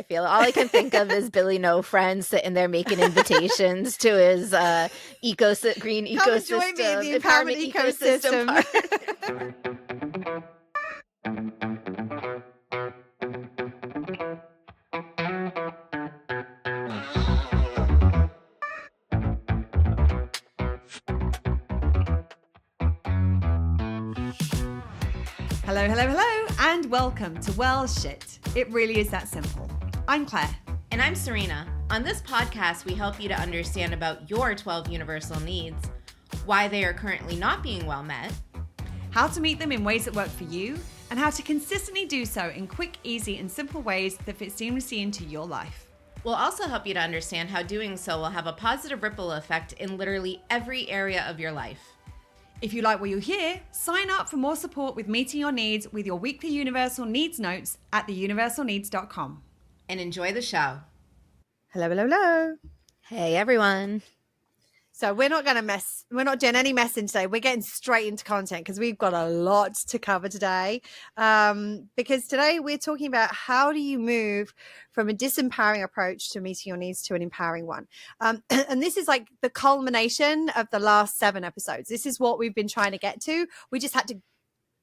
I feel all I can think of is Billy No Friend sitting there making invitations to his green ecosystem. Come and join me in the empowerment ecosystem part. Hello, hello, hello, and welcome to Well Shit. It really is that simple. I'm Claire. And I'm Serena. On this podcast, we help you to understand about your 12 universal needs, why they are currently not being well met, how to meet them in ways that work for you, and how to consistently do so in quick, easy, and simple ways that fit seamlessly into your life. We'll also help you to understand how doing so will have a positive ripple effect in literally every area of your life. If you like what you hear, sign up for more support with meeting your needs with your weekly Universal Needs notes at theuniversalneeds.com. And enjoy the show. Hello, hello, hello. Hey, everyone. So we're not doing any messing today. We're getting straight into content because we've got a lot to cover today. Because today we're talking about how do you move from a disempowering approach to meeting your needs to an empowering one. And this is like the culmination of the last 7 episodes. This is what we've been trying to get to. We just had to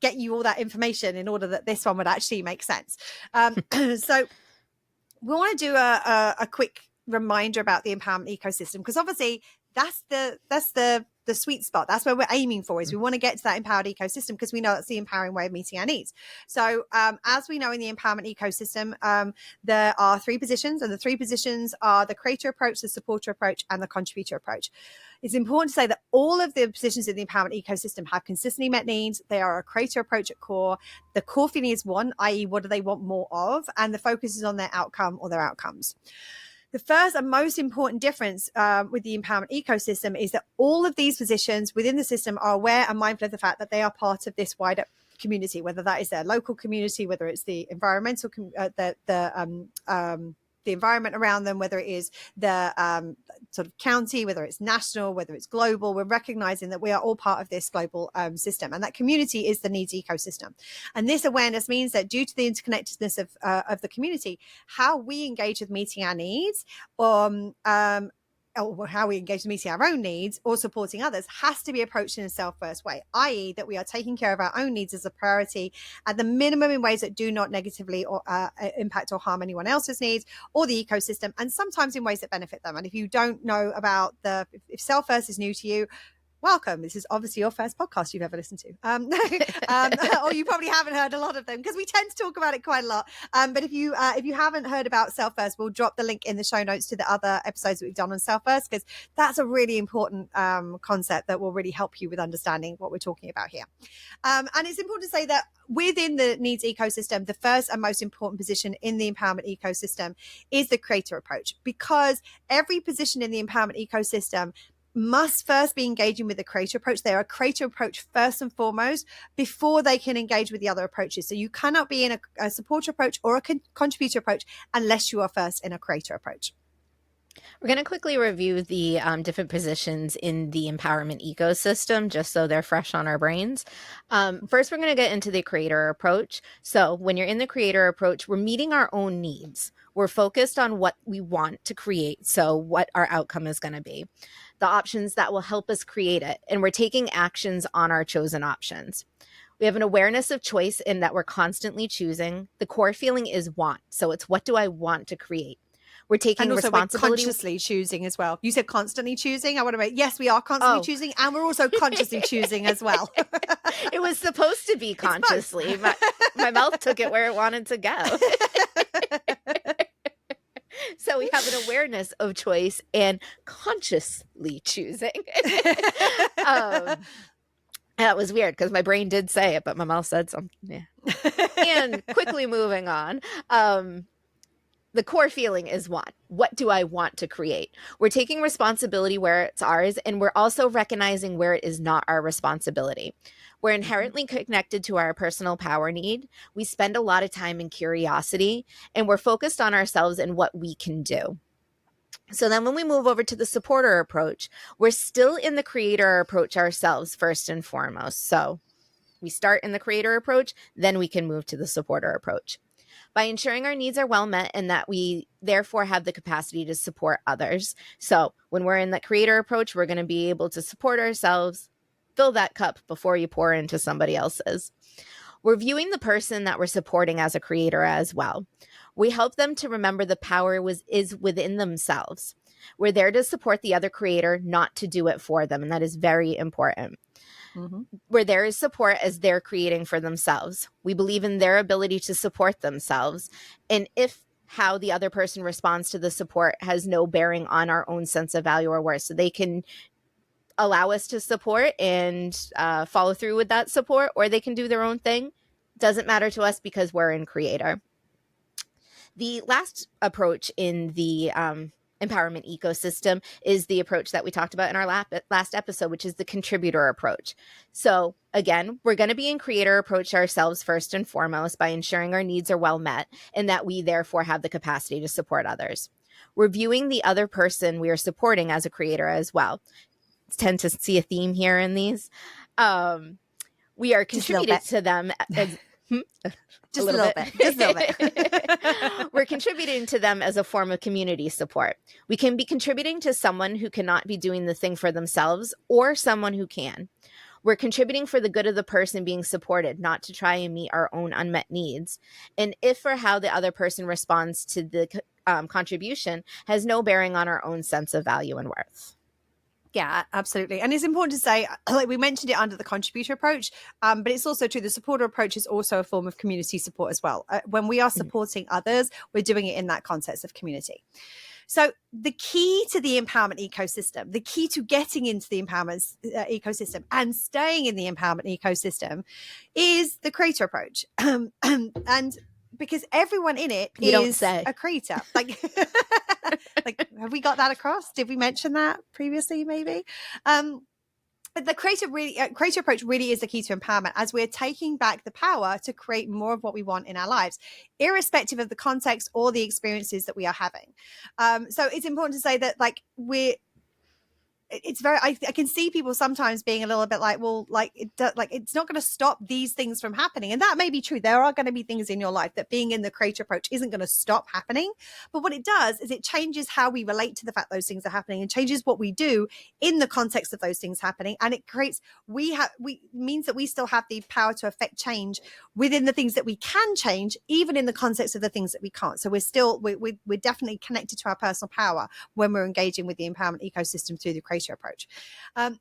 get you all that information in order that this one would actually make sense. So we want to do a quick reminder about the empowerment ecosystem, because obviously that's the sweet spot. That's where we're aiming for, is we want to get to that empowered ecosystem because we know that's the empowering way of meeting our needs. So as we know, in the empowerment ecosystem, there are 3 positions, and the 3 positions are the creator approach, the supporter approach, and the contributor approach. It's important to say that all of the positions in the empowerment ecosystem have consistently met needs. They are a creator approach at core. The core feeling is want, i.e. what do they want more of? And the focus is on their outcome or their outcomes. The first and most important difference with the empowerment ecosystem is that all of these positions within the system are aware and mindful of the fact that they are part of this wider community, whether that is their local community, whether it's the environmental, the environment around them, whether it is the sort of county, whether it's national, whether it's global. We're recognizing that we are all part of this global system, and that community is the needs ecosystem. And this awareness means that due to the interconnectedness of the community, how we engage with meeting our needs, or how we engage in meeting our own needs or supporting others, has to be approached in a self-first way, i.e. that we are taking care of our own needs as a priority at the minimum in ways that do not negatively or impact or harm anyone else's needs or the ecosystem, and sometimes in ways that benefit them. And if you don't know about if self-first is new to you, welcome. This is obviously your first podcast you've ever listened to. Or you probably haven't heard a lot of them because we tend to talk about it quite a lot. But if you haven't heard about Self-First, we'll drop the link in the show notes to the other episodes that we've done on Self-First, because that's a really important concept that will really help you with understanding what we're talking about here. And it's important to say that within the needs ecosystem, the first and most important position in the empowerment ecosystem is the creator approach, because every position in the empowerment ecosystem must first be engaging with the creator approach. They are a creator approach first and foremost before they can engage with the other approaches. So you cannot be in a supporter approach or a contributor approach unless you are first in a creator approach. We're going to quickly review the different positions in the empowerment ecosystem, just so they're fresh on our brains. First, we're going to get into the creator approach. So when you're in the creator approach, we're meeting our own needs. We're focused on what we want to create, so what our outcome is going to be, the options that will help us create it, and we're taking actions on our chosen options. We have an awareness of choice in that we're constantly choosing. The core feeling is want, so it's what do I want to create. We're taking responsibility. We're consciously choosing as well. You said constantly choosing. I want to make, yes, we are constantly choosing, and we're also consciously choosing as well. It was supposed to be consciously. My mouth took it where it wanted to go. So we have an awareness of choice and consciously choosing. That was weird because my brain did say it, but my mouth said something. Yeah. And quickly moving on. The core feeling is want. What do I want to create? We're taking responsibility where it's ours, and we're also recognizing where it is not our responsibility. We're inherently connected to our personal power need. We spend a lot of time in curiosity, and we're focused on ourselves and what we can do. So then when we move over to the supporter approach, we're still in the creator approach ourselves first and foremost. So we start in the creator approach, then we can move to the supporter approach. by ensuring our needs are well met and that we therefore have the capacity to support others. So when we're in the creator approach, we're going to be able to support ourselves, fill that cup before you pour into somebody else's. We're viewing the person that we're supporting as a creator as well. We help them to remember the power is within themselves. We're there to support the other creator, not to do it for them. And that is very important. Mm-hmm. Where there is support as they're creating for themselves. We believe in their ability to support themselves. And if how the other person responds to the support has no bearing on our own sense of value or worth. So they can allow us to support and follow through with that support, or they can do their own thing. Doesn't matter to us because we're in creator. The last approach in the empowerment ecosystem is the approach that we talked about in our last episode, which is the contributor approach. So again, we're going to be in creator approach ourselves first and foremost by ensuring our needs are well met and that we therefore have the capacity to support others. We're viewing the other person we are supporting as a creator as well. Tend to see a theme here in these. We are contributed to them as Just a little bit. Just a little bit. We're contributing to them as a form of community support. We can be contributing to someone who cannot be doing the thing for themselves or someone who can. We're contributing for the good of the person being supported, not to try and meet our own unmet needs. And if or how the other person responds to the contribution has no bearing on our own sense of value and worth. Yeah, absolutely. And it's important to say, like we mentioned it under the contributor approach, but it's also true. The supporter approach is also a form of community support as well. When we are supporting others, we're doing it in that context of community. So the key to the empowerment ecosystem, the key to getting into the empowerment ecosystem and staying in the empowerment ecosystem is the creator approach. And because everyone in it is a creator. Like, like, have we got that across? Did we mention that previously, maybe? But the creator approach really is the key to empowerment, as we're taking back the power to create more of what we want in our lives, irrespective of the context or the experiences that we are having. So it's important to say that, like, it's very, I can see people sometimes being a little bit like, well, like it's not going to stop these things from happening. And that may be true. There are going to be things in your life that being in the creator approach isn't going to stop happening. But what it does is it changes how we relate to the fact those things are happening and changes what we do in the context of those things happening. And it creates, means that we still have the power to affect change within the things that we can change, even in the context of the things that we can't. So we're definitely connected to our personal power when we're engaging with the empowerment ecosystem through the creator approach. And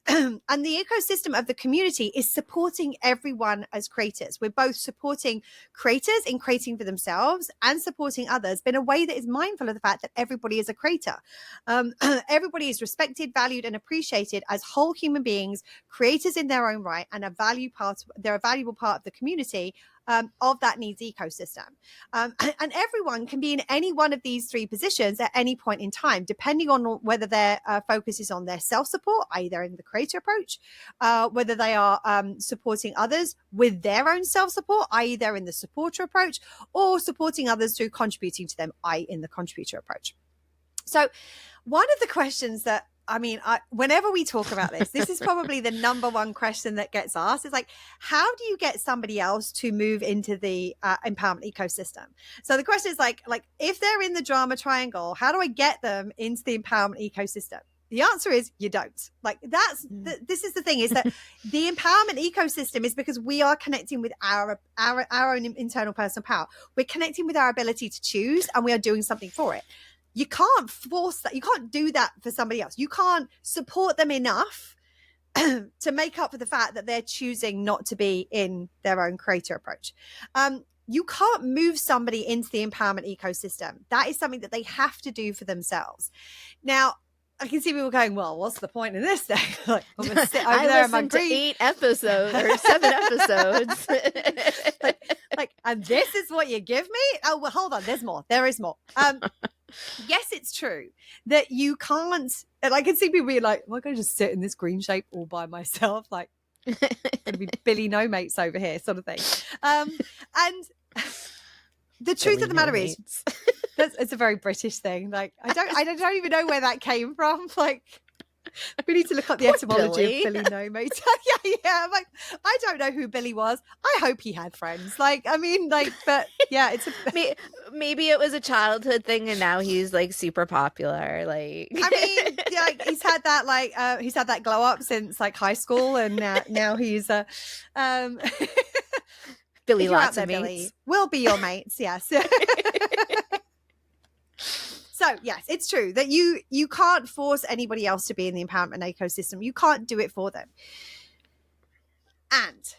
the ecosystem of the community is supporting everyone as creators. We're both supporting creators in creating for themselves and supporting others, but in a way that is mindful of the fact that everybody is a creator. Everybody is respected, valued, and appreciated as whole human beings, creators in their own right, and they're a valuable part of the community of that needs ecosystem. And everyone can be in any one of these three positions at any point in time, depending on whether their focus is on their self-support, either in the creator approach, whether they are supporting others with their own self-support, i.e. they're in the supporter approach, or supporting others through contributing to them, i.e. in the contributor approach. So one of the questions that whenever we talk about this is probably the number one question that gets asked. Is like, how do you get somebody else to move into the empowerment ecosystem? So the question is like if they're in the drama triangle, how do I get them into the empowerment ecosystem? The answer is you don't. Like this is the thing, is that the empowerment ecosystem is because we are connecting with our own internal personal power. We're connecting with our ability to choose, and we are doing something for it. You can't force that. You can't do that for somebody else. You can't support them enough to make up for the fact that they're choosing not to be in their own creator approach. You can't move somebody into the empowerment ecosystem. That is something that they have to do for themselves. Now, I can see people going, well, what's the point in this thing? Like, I'm going to sit over there in my green... 8 episodes or 7 episodes. And this is what you give me? Oh, well, hold on. There's more. There is more. Yes, it's true that you can't, and I can see people being like, well, I'm going to just sit in this green shape all by myself. Like, going to be Billy No Mates over here, sort of thing. And the truth of the matter is, it's a very British thing. Like, I don't even know where that came from. Like, We need to look up the Poor etymology Billy. of Billy No Mates. Yeah. I'm like, I don't know who Billy was. I hope he had friends. Like, I mean, like, but yeah, it's a. Maybe it was a childhood thing and now he's like super popular. Like, I mean, yeah, like, he's had that glow up since like high school, and now he's um. Billy If you're out lots of there, mates. Billy, we'll be your mates. Yes. So yes, it's true that you can't force anybody else to be in the empowerment ecosystem. You can't do it for them. And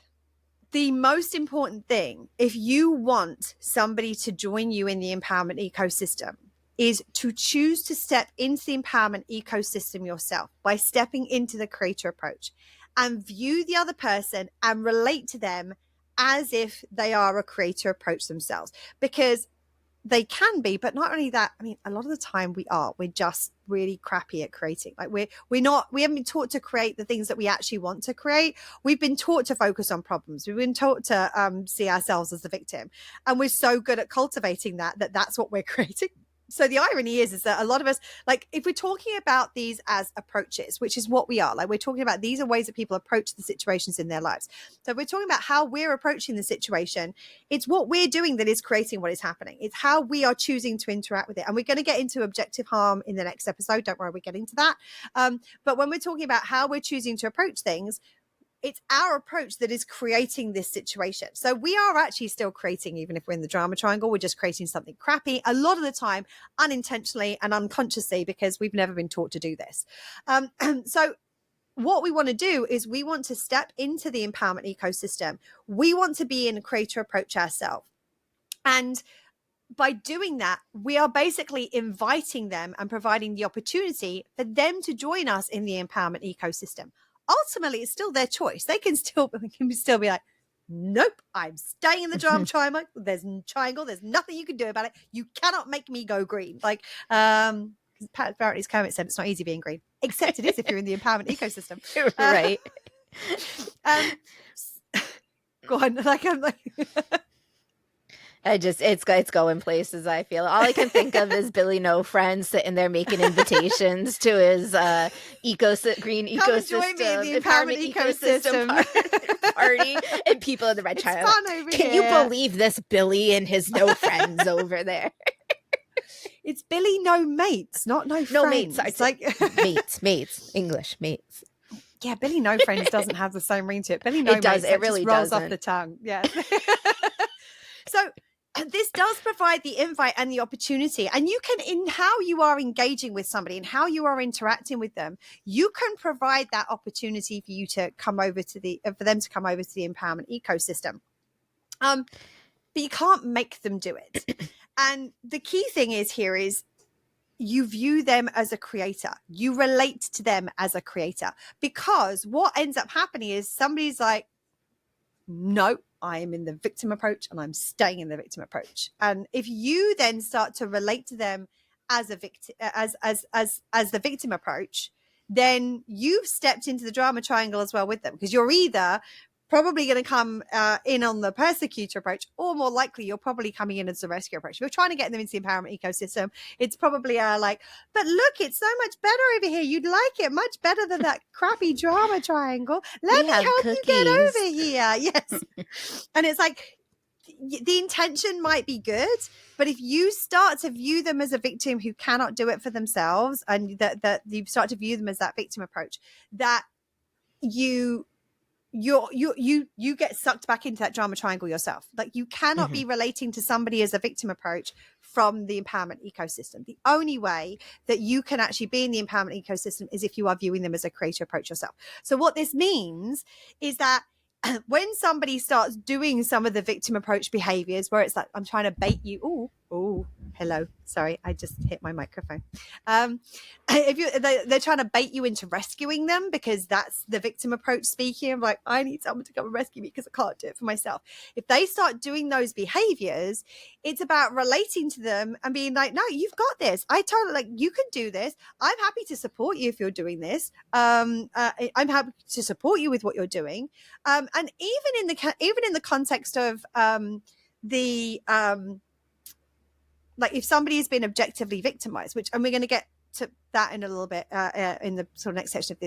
the most important thing, if you want somebody to join you in the empowerment ecosystem, is to choose to step into the empowerment ecosystem yourself by stepping into the creator approach and view the other person and relate to them as if they are a creator approach themselves. Because they can be, but not only that, I mean, a lot of the time we're just really crappy at creating. Like we haven't been taught to create the things that we actually want to create. We've been taught to focus on problems. We've been taught to see ourselves as the victim, and we're so good at cultivating that's what we're creating. So the irony is that a lot of us, like, if we're talking about these as approaches, which is what we are, like, we're talking about these are ways that people approach the situations in their lives. So we're talking about how we're approaching the situation. It's what we're doing that is creating what is happening. It's how we are choosing to interact with it. And we're going to get into objective harm in the next episode. Don't worry, we're getting to that. But when we're talking about how we're choosing to approach things, it's our approach that is creating this situation. So we are actually still creating, even if we're in the drama triangle, we're just creating something crappy a lot of the time, unintentionally and unconsciously, because we've never been taught to do this. So what we want to do is we want to step into the empowerment ecosystem. We want to be in a creator approach ourselves. And by doing that, we are basically inviting them and providing the opportunity for them to join us in the empowerment ecosystem. Ultimately, it's still their choice. They can still be like, nope, I'm staying in the drama triangle. There's nothing you can do about it. You cannot make me go green. Like, Pat Barrett's comment said it's not easy being green, except it is if you're in the empowerment ecosystem. Right. Go on. Like, I'm like. It's going places. I feel all I can think of is Billy No Friends sitting there making invitations to his green ecosystem, the empowerment ecosystem party, and people in the red triangle. Can you believe this Billy and his no friends over there? It's Billy No Mates, not no friends. Mates. Like mates, English mates. Yeah, Billy No Friends doesn't have the same ring to it. Billy No It does. Mates, It really rolls doesn't. off the tongue. Yeah. So this does provide the invite and the opportunity, and you can, in how you are engaging with somebody and how you are interacting with them, you can provide that opportunity for you to come over to for them to come over to the empowerment ecosystem. But you can't make them do it. And the key thing is you view them as a creator. You relate to them as a creator, because what ends up happening is somebody's like, no, I am in the victim approach and I'm staying in the victim approach. And if you then start to relate to them as a victim, as the victim approach, then you've stepped into the drama triangle as well with them, because you're either probably going to come in on the persecutor approach, or more likely you're probably coming in as the rescue approach. If you're trying to get them into the empowerment ecosystem, it's probably like, but look, it's so much better over here. You'd like it much better than that crappy drama triangle. Let me help you get over here. Yes. And it's like, the intention might be good, but if you start to view them as a victim who cannot do it for themselves, and that you start to view them as that victim approach, that you get sucked back into that drama triangle yourself. Like, you cannot be relating to somebody as a victim approach from the empowerment ecosystem. The only way that you can actually be in the empowerment ecosystem is if you are viewing them as a creator approach yourself. So what this means is that when somebody starts doing some of the victim approach behaviors, where it's like, I'm trying to bait you. Oh, hello. Sorry, I just hit my microphone. If they're trying to bait you into rescuing them, because that's the victim approach speaking. I'm like, I need someone to come and rescue me because I can't do it for myself. If they start doing those behaviors, it's about relating to them and being like, no, you've got this. I totally, like, you can do this. I'm happy to support you if you're doing this. I'm happy to support you with what you're doing. And even in the context of like, if somebody has been objectively victimized, and we're going to get to that in a little bit in the sort of next section of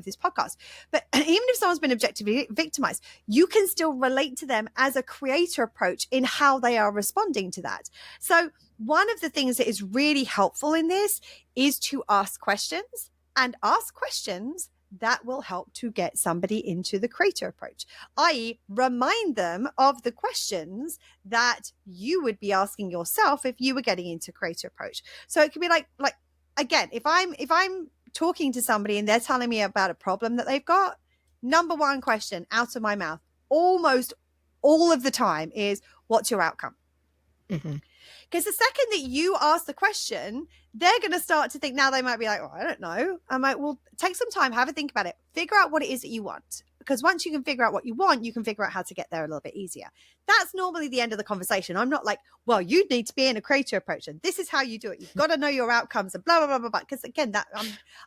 this podcast. But even if someone's been objectively victimized, you can still relate to them as a creator approach in how they are responding to that. So one of the things that is really helpful in this is to ask questions, and ask questions that will help to get somebody into the creator approach, i.e. remind them of the questions that you would be asking yourself if you were getting into creator approach. So it could be like again, if I'm talking to somebody and they're telling me about a problem that they've got, number one question out of my mouth almost all of the time is, what's your outcome? Mm-hmm. Because the second that you ask the question, they're going to start to think, now they might be like, oh, I don't know. I'm like, well, take some time, have a think about it, figure out what it is that you want. Because once you can figure out what you want, you can figure out how to get there a little bit easier. That's normally the end of the conversation. I'm not like, well, you need to be in a creator approach and this is how you do it. You've got to know your outcomes and blah, blah, blah, blah, blah. Because again, that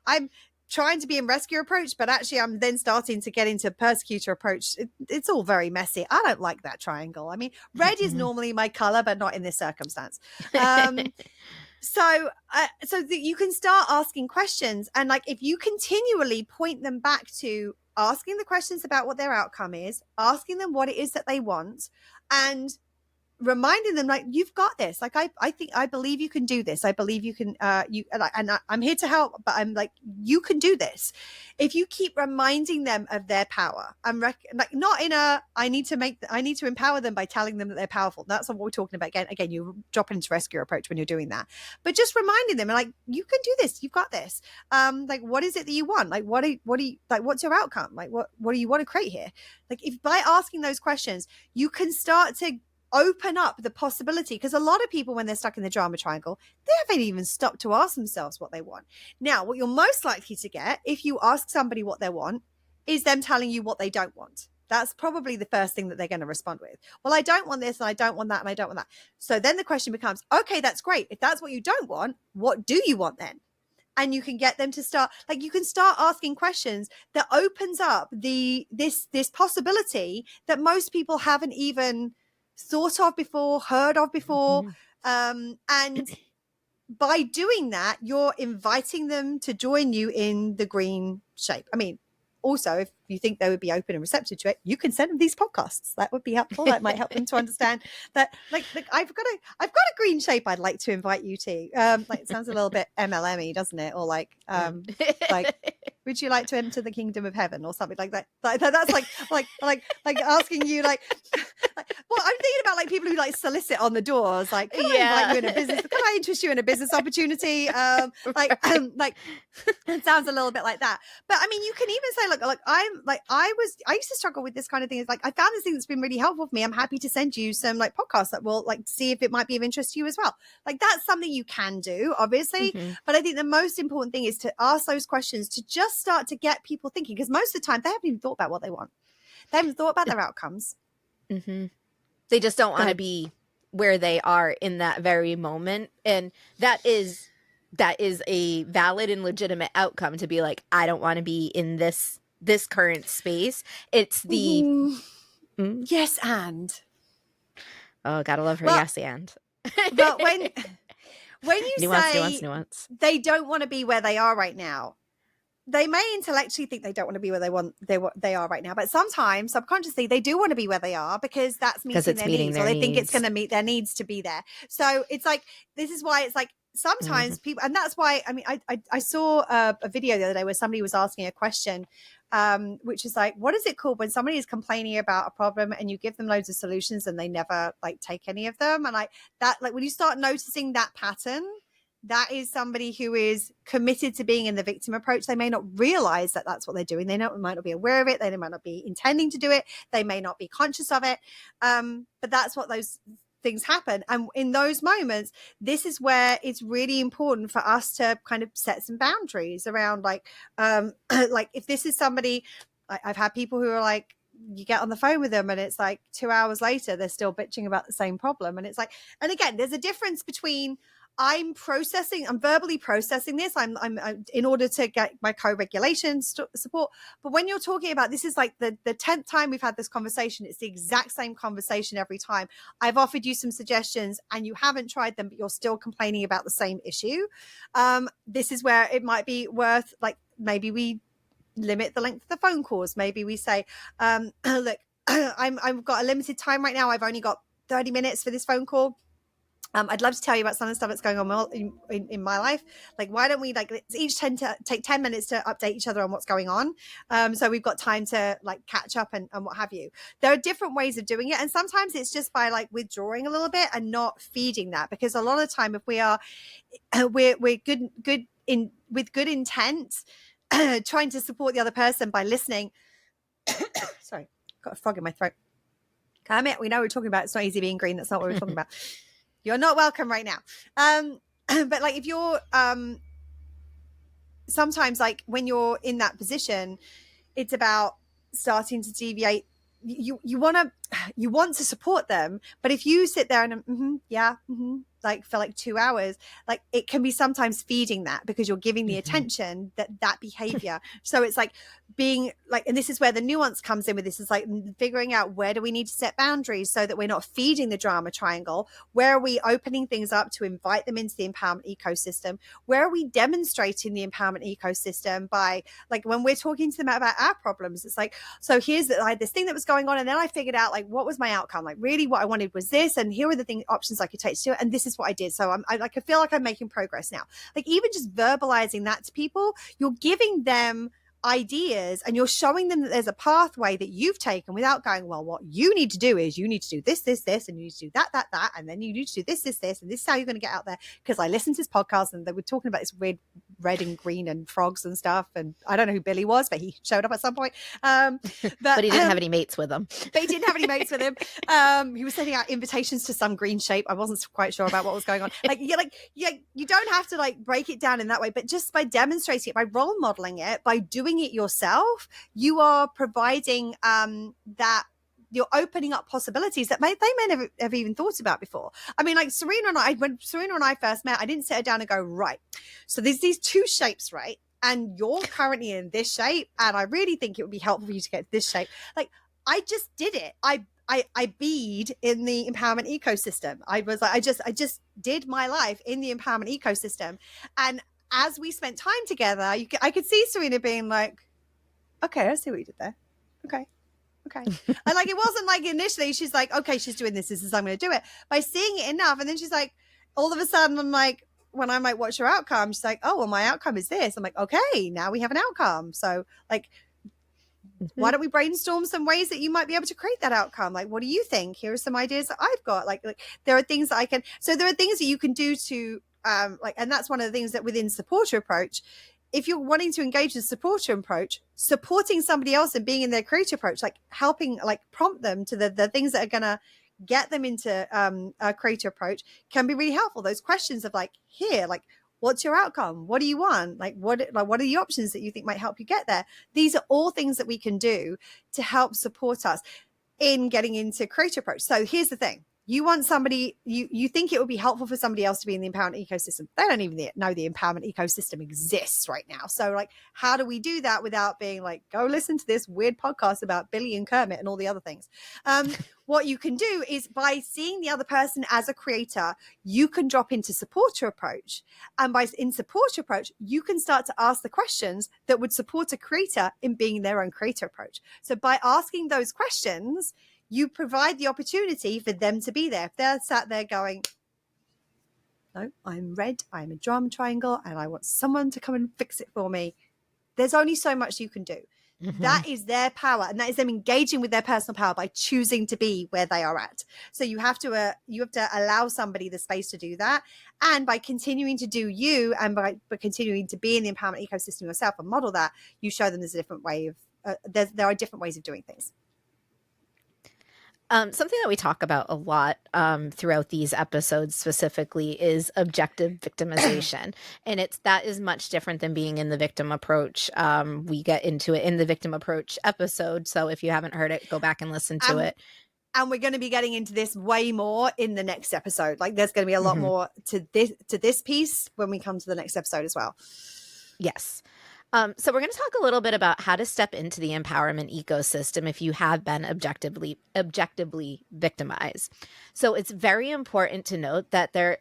I'm trying to be in rescue approach, but actually I'm then starting to get into persecutor approach. It's all very messy. I don't like that triangle. I mean, red is normally my color, but not in this circumstance. So that you can start asking questions, and like if you continually point them back to asking the questions about what their outcome is, asking them what it is that they want, and reminding them like, you've got this. Like I believe you can do this. I believe you can I'm here to help, but I'm like, you can do this. If you keep reminding them of their power, like not in a I need to empower them by telling them that they're powerful. That's what we're talking about. Again, you drop into rescue approach when you're doing that, but just reminding them like, you can do this, you've got this. Like, what is it that you want? Like, what do you like, what's your outcome? Like, what do you want to create here? Like, if by asking those questions you can start to open up the possibility, because a lot of people, when they're stuck in the drama triangle, they haven't even stopped to ask themselves what they want. Now, what you're most likely to get if you ask somebody what they want is them telling you what they don't want. That's probably the first thing that they're going to respond with. Well, I don't want this and I don't want that and I don't want that. So then the question becomes, okay, that's great. If that's what you don't want, what do you want then? And you can get them to start, like, you can start asking questions that opens up this possibility that most people haven't even thought of before, heard of before. And by doing that, you're inviting them to join you in the green shape. I mean, also, if you think they would be open and receptive to it, you can send them these podcasts. That would be helpful. That might help them to understand that, like I've got a green shape I'd like to invite you to. Like, it sounds a little bit MLM-y, doesn't it? Or like would you like to enter the kingdom of heaven or something like that? That's like asking you like well, I'm thinking about like people who like solicit on the doors, like, can I invite you in a business? Can I interest you in a business opportunity? Like it sounds a little bit like that. But I mean, you can even say, look, I used to struggle with this kind of thing. It's like, I found this thing that's been really helpful for me. I'm happy to send you some like podcasts that will like see if it might be of interest to you as well. Like, that's something you can do, obviously. But I think the most important thing is to ask those questions, to just start to get people thinking, because most of the time they haven't even thought about what they want. They haven't thought about their outcomes. They just don't want to be where they are in that very moment. And that is a valid and legitimate outcome, to be like, I don't want to be in this current space. It's the yes and. Oh, gotta love her yes and. But when you nuance, say they don't want to be where they are right now, they may intellectually think they don't want to be where they are right now, but sometimes subconsciously they do want to be where they are, because that's meeting their needs, or they think it's going to meet their needs to be there. So it's like, this is why it's like, sometimes people, and that's why, I mean, I saw a video the other day where somebody was asking a question, which is like, what is it called when somebody is complaining about a problem and you give them loads of solutions and they never like take any of them? And like that, like when you start noticing that pattern, that is somebody who is committed to being in the victim approach. They may not realize that that's what they're doing. They might not be aware of it. They might not be intending to do it. They may not be conscious of it. But that's what those things happen. And in those moments, this is where it's really important for us to kind of set some boundaries around like if this is somebody, I've had people who are like, you get on the phone with them and it's like 2 hours later, they're still bitching about the same problem. And it's like, and again, there's a difference between I'm verbally processing this. I'm in order to get my co-regulation support. But when you're talking about, this is like the 10th time we've had this conversation, it's the exact same conversation every time. I've offered you some suggestions and you haven't tried them, but you're still complaining about the same issue. This is where it might be worth, like, maybe we limit the length of the phone calls. Maybe we say, look, I've got a limited time right now. I've only got 30 minutes for this phone call. I'd love to tell you about some of the stuff that's going on in my life. Like, why don't we each tend to take 10 minutes to update each other on what's going on? So we've got time to like catch up and what have you. There are different ways of doing it. And sometimes it's just by like withdrawing a little bit and not feeding that, because a lot of the time, if we are, we're with good intent, trying to support the other person by listening. Sorry, got a frog in my throat. Kermit, we know we're talking about it's not easy being green. That's not what we're talking about. You're not welcome right now. But like, if you're sometimes, like, when you're in that position, it's about starting to deviate. You want to support them, but if you sit there and like for like 2 hours, like, it can be sometimes feeding that, because you're giving the attention that behavior. So it's like being like, and this is where the nuance comes in with this, is like figuring out, where do we need to set boundaries so that we're not feeding the drama triangle? Where are we opening things up to invite them into the empowerment ecosystem? Where are we demonstrating the empowerment ecosystem by, like, when we're talking to them about our problems, it's like, so here's I had this thing that was going on, and then I figured out, like, what was my outcome? Like, really what I wanted was this, and here are the options I could take to do it, and this is what I did. So I feel like I'm making progress now. Like, even just verbalizing that to people, you're giving them ideas, and you're showing them that there's a pathway that you've taken, without going, well, what you need to do is you need to do this, and you need to do that, and then you need to do this, and this is how you're going to get out there. Because I listened to this podcast and they were talking about this weird red and green and frogs and stuff, and I don't know who Billy was, but he showed up at some point. But he didn't have any mates with him. He was sending out invitations to some green shape. I wasn't quite sure about what was going on. You don't have to like break it down in that way, but just by demonstrating it, by role modeling it, by doing it yourself, you are providing that you're opening up possibilities that they may never have even thought about before. I mean, like when Serena and I first met, I didn't sit her down and go, right, so there's these two shapes, right? And you're currently in this shape, and I really think it would be helpful for you to get this shape. Like, I just did it. I bead in the empowerment ecosystem. I was like, I just did my life in the empowerment ecosystem. And as we spent time together, I could see Serena being like, okay, I see what you did there. Okay. And like, it wasn't like initially she's like, okay, she's doing this, I'm going to do it. By seeing it enough, and then she's like, all of a sudden, I'm like, when I might watch her outcome, she's like, oh, well, my outcome is this. I'm like, okay, now we have an outcome. So like, why don't we brainstorm some ways that you might be able to create that outcome? Like, what do you think? Here are some ideas that I've got. Like there are things that I can, so there are things that you can do to and that's one of the things that within supporter approach, if you're wanting to engage in supporter approach, supporting somebody else and being in their creator approach, like helping, like prompt them to the things that are going to get them into a creator approach, can be really helpful. Those questions of like, here, like, what's your outcome? What do you want? Like, what are the options that you think might help you get there? These are all things that we can do to help support us in getting into creator approach. So here's the thing. You want somebody, you think it would be helpful for somebody else to be in the empowerment ecosystem. They don't even know the empowerment ecosystem exists right now. So like, how do we do that without being like, go listen to this weird podcast about Billy and Kermit and all the other things? What you can do is, by seeing the other person as a creator, you can drop into supporter approach. And in supporter approach, you can start to ask the questions that would support a creator in being their own creator approach. So by asking those questions, you provide the opportunity for them to be there. If they're sat there going, no, I'm red, I'm a drama triangle, and I want someone to come and fix it for me, there's only so much you can do. Mm-hmm. That is their power, and that is them engaging with their personal power by choosing to be where they are at. So you have to allow somebody the space to do that, and by continuing to do you, and by continuing to be in the empowerment ecosystem yourself and model that, you show them there's a different way of there are different ways of doing things. Something that we talk about a lot throughout these episodes specifically is objective victimization. And that is much different than being in the victim approach. We get into it in the victim approach episode. So if you haven't heard it, go back and listen to it. And we're going to be getting into this way more in the next episode. Like there's going to be a lot more to this piece when we come to the next episode as well. Yes. So we're going to talk a little bit about how to step into the empowerment ecosystem if you have been objectively victimized. So it's very important to note that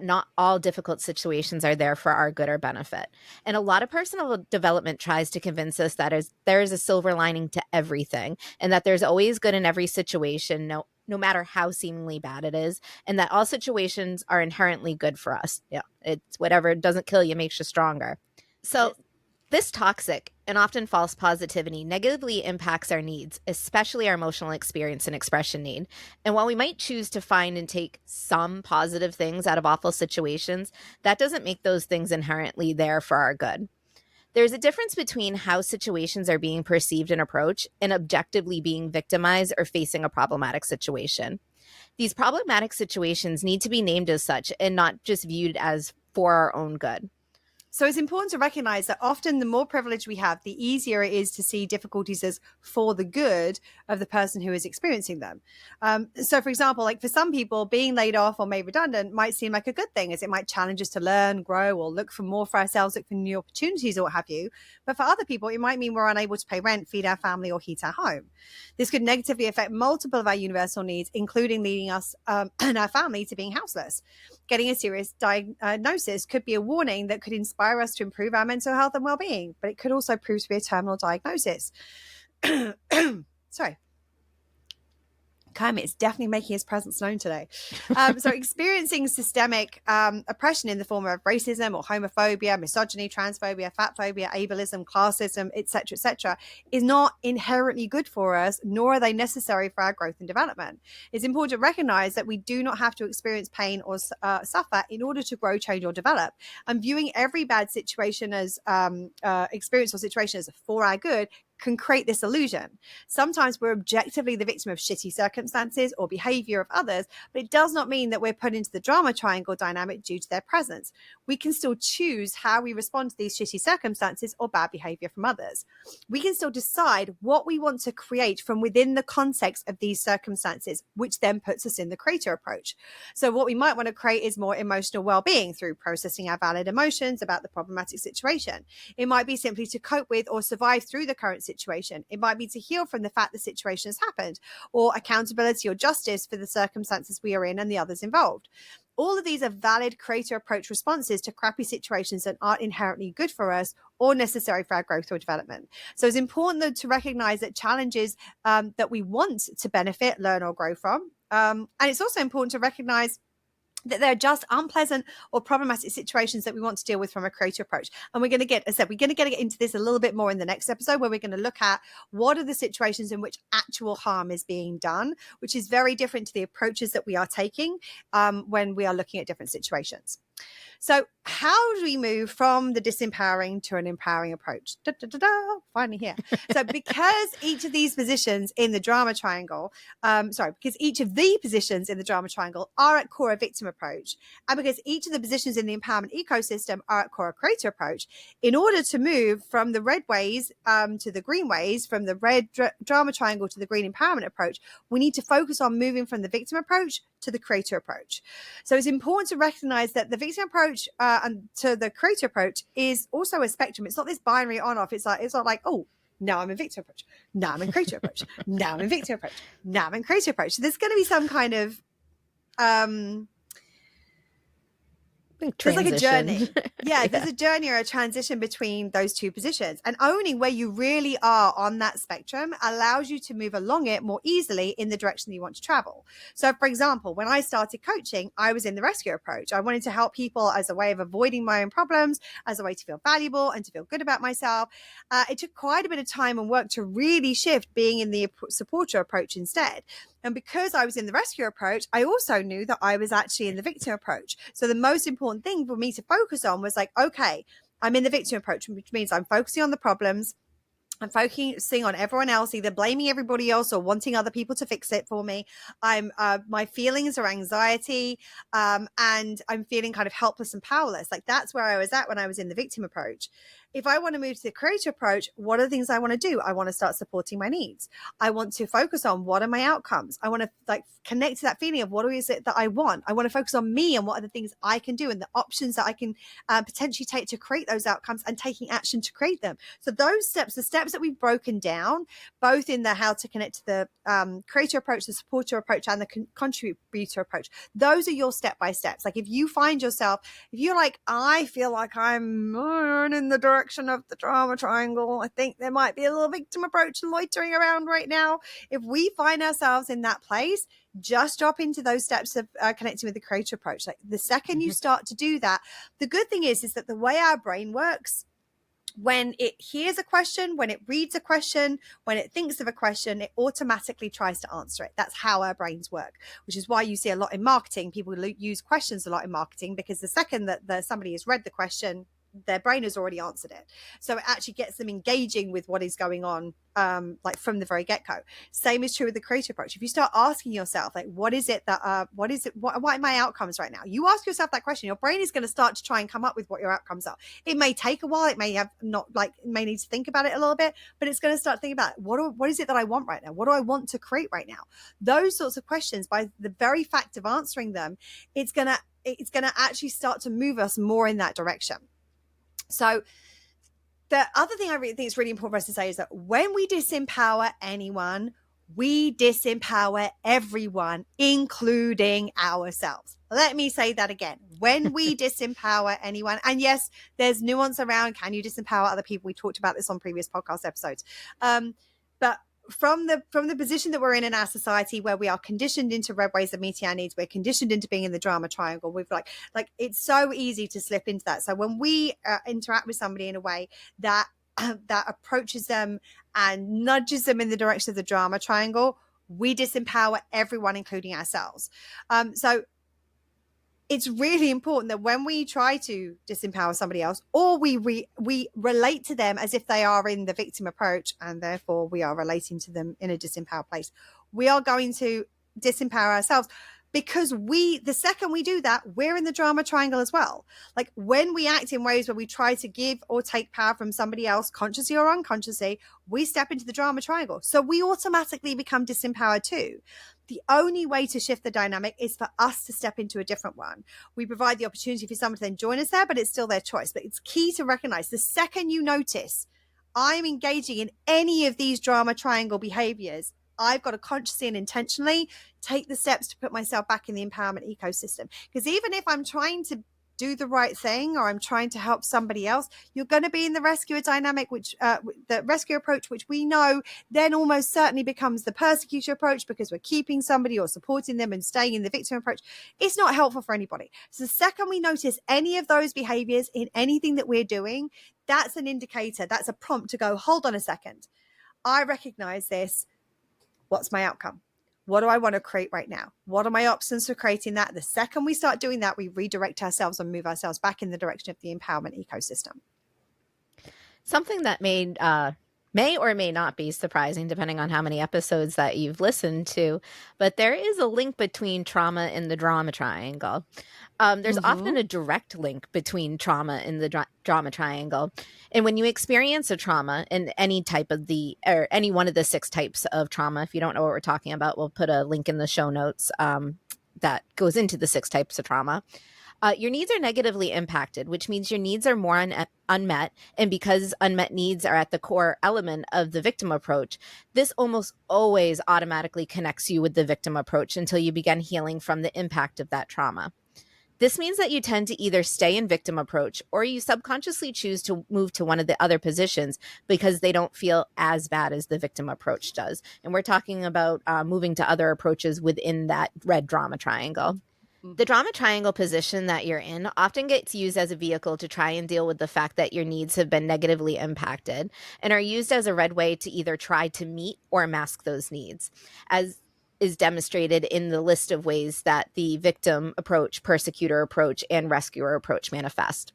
not all difficult situations are there for our good or benefit. And a lot of personal development tries to convince us that there is a silver lining to everything, and that there's always good in every situation, no matter how seemingly bad it is, and that all situations are inherently good for us. Yeah, it's whatever doesn't kill you makes you stronger. So this toxic and often false positivity negatively impacts our needs, especially our emotional experience and expression need. And while we might choose to find and take some positive things out of awful situations, that doesn't make those things inherently there for our good. There's a difference between how situations are being perceived and approached and objectively being victimized or facing a problematic situation. These problematic situations need to be named as such and not just viewed as for our own good. So it's important to recognize that often the more privilege we have, the easier it is to see difficulties as for the good of the person who is experiencing them. So for example, like for some people, being laid off or made redundant might seem like a good thing, as it might challenge us to learn, grow, or look for more for ourselves, look for new opportunities or what have you. But for other people, it might mean we're unable to pay rent, feed our family, or heat our home. This could negatively affect multiple of our universal needs, including leading us and our family to being houseless. Getting a serious diagnosis could be a warning that could inspire us to improve our mental health and well-being, but it could also prove to be a terminal diagnosis. Sorry. Kermit is definitely making his presence known today. So experiencing systemic oppression in the form of racism or homophobia, misogyny, transphobia, fatphobia, ableism, classism, etc., is not inherently good for us, nor are they necessary for our growth and development. It's important to recognize that we do not have to experience pain or suffer in order to grow, change, or develop. And viewing every bad situation as experience or situation as for our good can create this illusion. Sometimes we're objectively the victim of shitty circumstances or behavior of others, but it does not mean that we're put into the drama triangle dynamic due to their presence. We can still choose how we respond to these shitty circumstances or bad behavior from others. We can still decide what we want to create from within the context of these circumstances, which then puts us in the creator approach. So what we might want to create is more emotional well-being through processing our valid emotions about the problematic situation. It might be simply to cope with or survive through the current situation. It might be to heal from the fact the situation has happened, or accountability or justice for the circumstances we are in and the others involved. All of these are valid creator approach responses to crappy situations that aren't inherently good for us or necessary for our growth or development. So it's important to recognize that challenges that we want to benefit, learn, or grow from. And it's also important to recognize that they're just unpleasant or problematic situations that we want to deal with from a creator approach. And we're going to get, as I said, we're going to get into this a little bit more in the next episode, where we're going to look at what are the situations in which actual harm is being done, which is very different to the approaches that we are taking when we are looking at different situations. So how do we move from the disempowering to an empowering approach? Finally here. So because each of these positions in the drama triangle, because each of the positions in the drama triangle are at core a victim approach, and because each of the positions in the empowerment ecosystem are at core a creator approach, in order to move from the red ways to the green ways, from the red drama triangle to the green empowerment approach, we need to focus on moving from the victim approach to the creator approach. So it's important to recognize that the victim approach and to the creator approach is also a spectrum. It's not this binary on off. It's not like, oh, now I'm in victim approach, now I'm in creator approach, now I'm in victim approach, now I'm in creator approach. So there's going to be some kind of there's like a journey. Yeah, there's a journey or a transition between those two positions. And owning where you really are on that spectrum allows you to move along it more easily in the direction that you want to travel. So, for example, when I started coaching, I was in the rescue approach. I wanted to help people as a way of avoiding my own problems, as a way to feel valuable and to feel good about myself. It took quite a bit of time and work to really shift being in the supporter approach instead. And because I was in the rescue approach, I also knew that I was actually in the victim approach. So the most important thing for me to focus on was like, okay, I'm in the victim approach, which means I'm focusing on the problems. I'm focusing on everyone else, either blaming everybody else or wanting other people to fix it for me. My feelings are anxiety, and I'm feeling kind of helpless and powerless. Like that's where I was at when I was in the victim approach. if I want to move to the creator approach, what are the things I want to do? I want to start supporting my needs. I want to focus on what are my outcomes. I want to like connect to that feeling of what is it that I want. I want to focus on me and what are the things I can do and the options that I can potentially take to create those outcomes and taking action to create them. So those steps, the steps that we've broken down, both in the how to connect to the creator approach, the supporter approach, and the contributor approach, those are your step by steps. Like if you find yourself, if you're like, I feel like I'm in the direction of the drama triangle, I think there might be a little victim approach loitering around right now. If we find ourselves in that place, just drop into those steps of connecting with the creator approach. Like the second you start to do that, the good thing is that the way our brain works, when it hears a question, when it reads a question, when it thinks of a question, it automatically tries to answer it. That's how our brains work, which is why you see a lot in marketing. People use questions a lot in marketing, because the second that somebody has read the question, their brain has already answered it. So it actually gets them engaging with what is going on, like from the very get-go. Same is true with the creative approach. If you start asking yourself, like, what are my outcomes right now? You ask yourself that question, your brain is going to start to try and come up with what your outcomes are. It may take a while. It may may need to think about it a little bit, but it's going to start thinking about what is it that I want right now? What do I want to create right now? Those sorts of questions, by the very fact of answering them, it's going to actually start to move us more in that direction. So the other thing I really think is really important for us to say is that when we disempower anyone, we disempower everyone, including ourselves. Let me say that again. When we disempower anyone, and yes, there's nuance around, can you disempower other people? We talked about this on previous podcast episodes. But from the position that we're in our society, where we are conditioned into red ways of meeting our needs, we're conditioned into being in the drama triangle. We've like it's so easy to slip into that. So when we interact with somebody in a way that that approaches them and nudges them in the direction of the drama triangle, we disempower everyone, including ourselves. So it's really important that when we try to disempower somebody else, or we relate to them as if they are in the victim approach, and therefore we are relating to them in a disempowered place, we are going to disempower ourselves, because the second we do that, we're in the drama triangle as well. Like when we act in ways where we try to give or take power from somebody else, consciously or unconsciously, we step into the drama triangle. So we automatically become disempowered too. The only way to shift the dynamic is for us to step into a different one. We provide the opportunity for someone to then join us there, but it's still their choice. But it's key to recognize the second you notice I'm engaging in any of these drama triangle behaviors, I've got to consciously and intentionally take the steps to put myself back in the empowerment ecosystem. Because even if I'm trying to do the right thing, or I'm trying to help somebody else, you're going to be in the rescuer dynamic, which the rescue approach, which we know then almost certainly becomes the persecutor approach, because we're keeping somebody or supporting them and staying in the victim approach. It's not helpful for anybody. So the second we notice any of those behaviors in anything that we're doing, that's an indicator, that's a prompt to go, hold on a second, I recognize this. What's my outcome? What do I want to create right now? What are my options for creating that? The second we start doing that, we redirect ourselves and move ourselves back in the direction of the empowerment ecosystem. Something that may or may not be surprising, depending on how many episodes that you've listened to, but there is a link between trauma and the drama triangle. There's often a direct link between trauma and the drama triangle. And when you experience a trauma in any type of or any one of the 6 types of trauma, if you don't know what we're talking about, we'll put a link in the show notes that goes into the 6 types of trauma. Your needs are negatively impacted, which means your needs are more unmet. And because unmet needs are at the core element of the victim approach, this almost always automatically connects you with the victim approach until you begin healing from the impact of that trauma. This means that you tend to either stay in victim approach, or you subconsciously choose to move to one of the other positions because they don't feel as bad as the victim approach does. And we're talking about moving to other approaches within that red drama triangle. The drama triangle position that you're in often gets used as a vehicle to try and deal with the fact that your needs have been negatively impacted, and are used as a red way to either try to meet or mask those needs, as is demonstrated in the list of ways that the victim approach, persecutor approach, and rescuer approach manifest.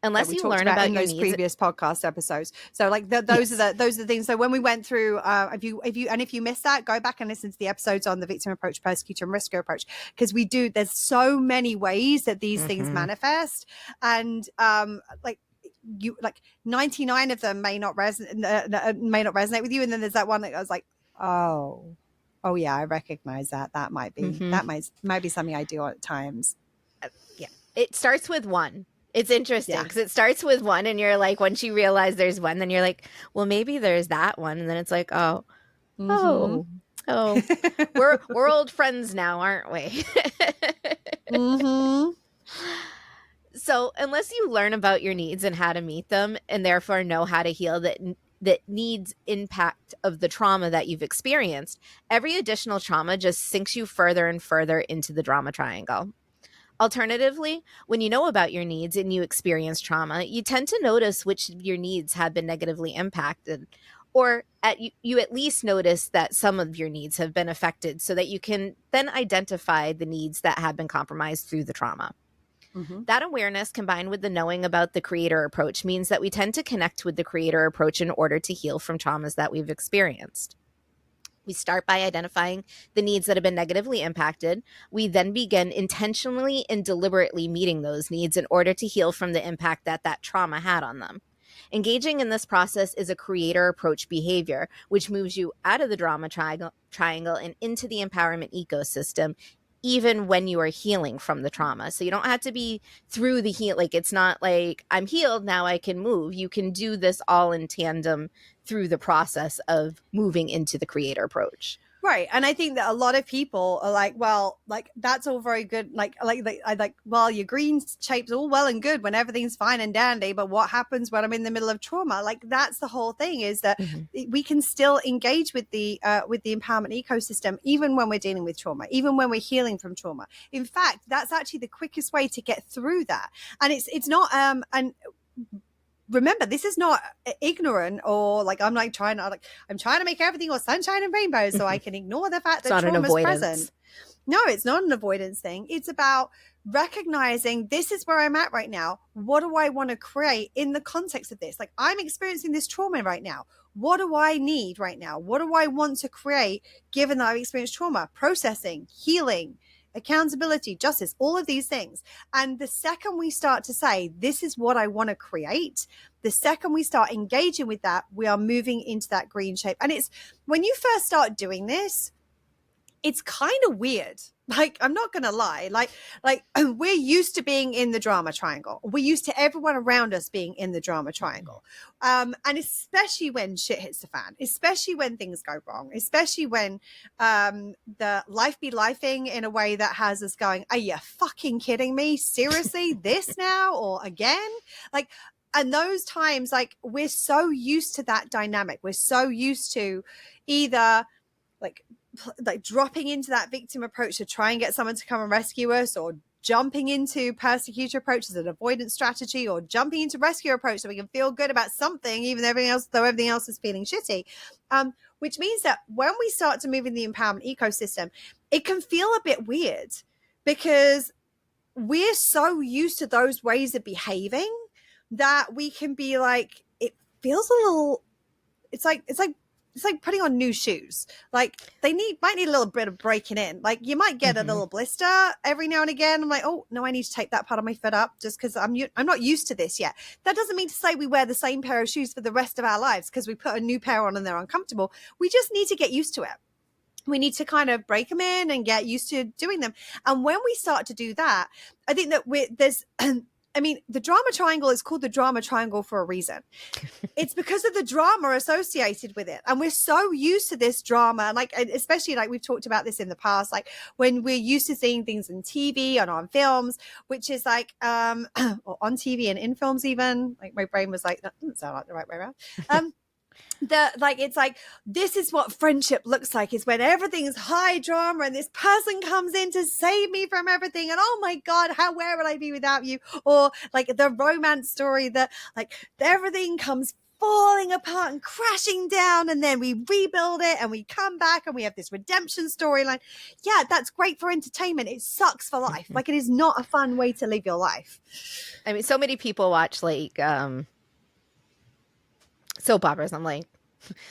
Unless you learn about your those needs, previous podcast episodes. So like those are the things. So when we went through, if you missed that, go back and listen to the episodes on the victim approach, persecutor, and rescuer approach, because there's so many ways that these things manifest, and like you like 99 of them may not resonate with you, and then there's that one that goes like, oh yeah, I recognize that. That might be something I do at times. Yeah, it starts with one. It's interesting Yeah. because it starts with one, and you're like, once you realize there's one, then you're like, well, maybe there's that one, and then it's like, oh, Mm-hmm. oh, oh, we're old friends now, aren't we? Mm-hmm. So, unless you learn about your needs and how to meet them, and therefore know how to heal that needs impact of the trauma that you've experienced, every additional trauma just sinks you further and further into the drama triangle. Alternatively, when you know about your needs and you experience trauma, you tend to notice which of your needs have been negatively impacted, or you at least notice that some of your needs have been affected so that you can then identify the needs that have been compromised through the trauma. Mm-hmm. That awareness combined with the knowing about the creator approach means that we tend to connect with the creator approach in order to heal from traumas that we've experienced. We start by identifying the needs that have been negatively impacted. We then begin intentionally and deliberately meeting those needs in order to heal from the impact that that trauma had on them. Engaging in this process is a creator approach behavior, which moves you out of the drama triangle and into the empowerment ecosystem, even when you are healing from the trauma. So you don't have to be through the heal. Like, it's not like I'm healed, now I can move. You can do this all in tandem through the process of moving into the creator approach. Right. And I think that a lot of people are like, well, like that's all very good. Well, your green shape's all well and good when everything's fine and dandy. But what happens when I'm in the middle of trauma? Like that's the whole thing, is that we can still engage with the empowerment ecosystem, even when we're dealing with trauma, even when we're healing from trauma. In fact, that's actually the quickest way to get through that. And it's not, and remember, this is not ignorant, or like I'm trying to make everything all sunshine and rainbows so I can ignore the fact that trauma is present. No, it's not an avoidance thing. It's about recognizing this is where I'm at right now. What do I want to create in the context of this? Like, I'm experiencing this trauma right now. What do I need right now? What do I want to create given that I've experienced trauma? Processing, healing, accountability, justice, all of these things. And the second we start to say, this is what I want to create, the second we start engaging with that, we are moving into that green shape. And it's when you first start doing this, it's kind of weird. Like, I'm not going to lie. Like we're used to being in the drama triangle. We're used to everyone around us being in the drama triangle. And especially when shit hits the fan, especially when things go wrong, especially when the life be lifing in a way that has us going, are you fucking kidding me? Seriously, this now or again? Like, and those times, like, we're so used to that dynamic. We're so used to either like dropping into that victim approach to try and get someone to come and rescue us, or jumping into persecutor approach as an avoidance strategy, or jumping into rescue approach so we can feel good about something, even though everything else is feeling shitty. Which means that when we start to move in the empowerment ecosystem, it can feel a bit weird because we're so used to those ways of behaving that we can be like, it feels a little, it's like putting on new shoes. Like, they might need a little bit of breaking in. Like, you might get a little blister every now and again. I'm like, oh no, I need to take that part of my foot up just because I'm not used to this yet. That doesn't mean to say we wear the same pair of shoes for the rest of our lives because we put a new pair on and they're uncomfortable. We just need to get used to it. We need to kind of break them in and get used to doing them. And when we start to do that, I think that the drama triangle is called the drama triangle for a reason. It's because of the drama associated with it. And we're so used to this drama. Like, especially like we've talked about this in the past, like when we're used to seeing things in TV and on films, which is like, or on TV and in films even, like my brain was like, that doesn't sound like the right way around. It's like, this is what friendship looks like, is when everything's high drama and this person comes in to save me from everything, and oh my god, where would I be without you? Or like the romance story that like everything comes falling apart and crashing down, and then we rebuild it and we come back and we have this redemption storyline. Yeah, that's great for entertainment. It sucks for life. Like, it is not a fun way to live your life. I mean, so many people watch like soap operas. I'm like,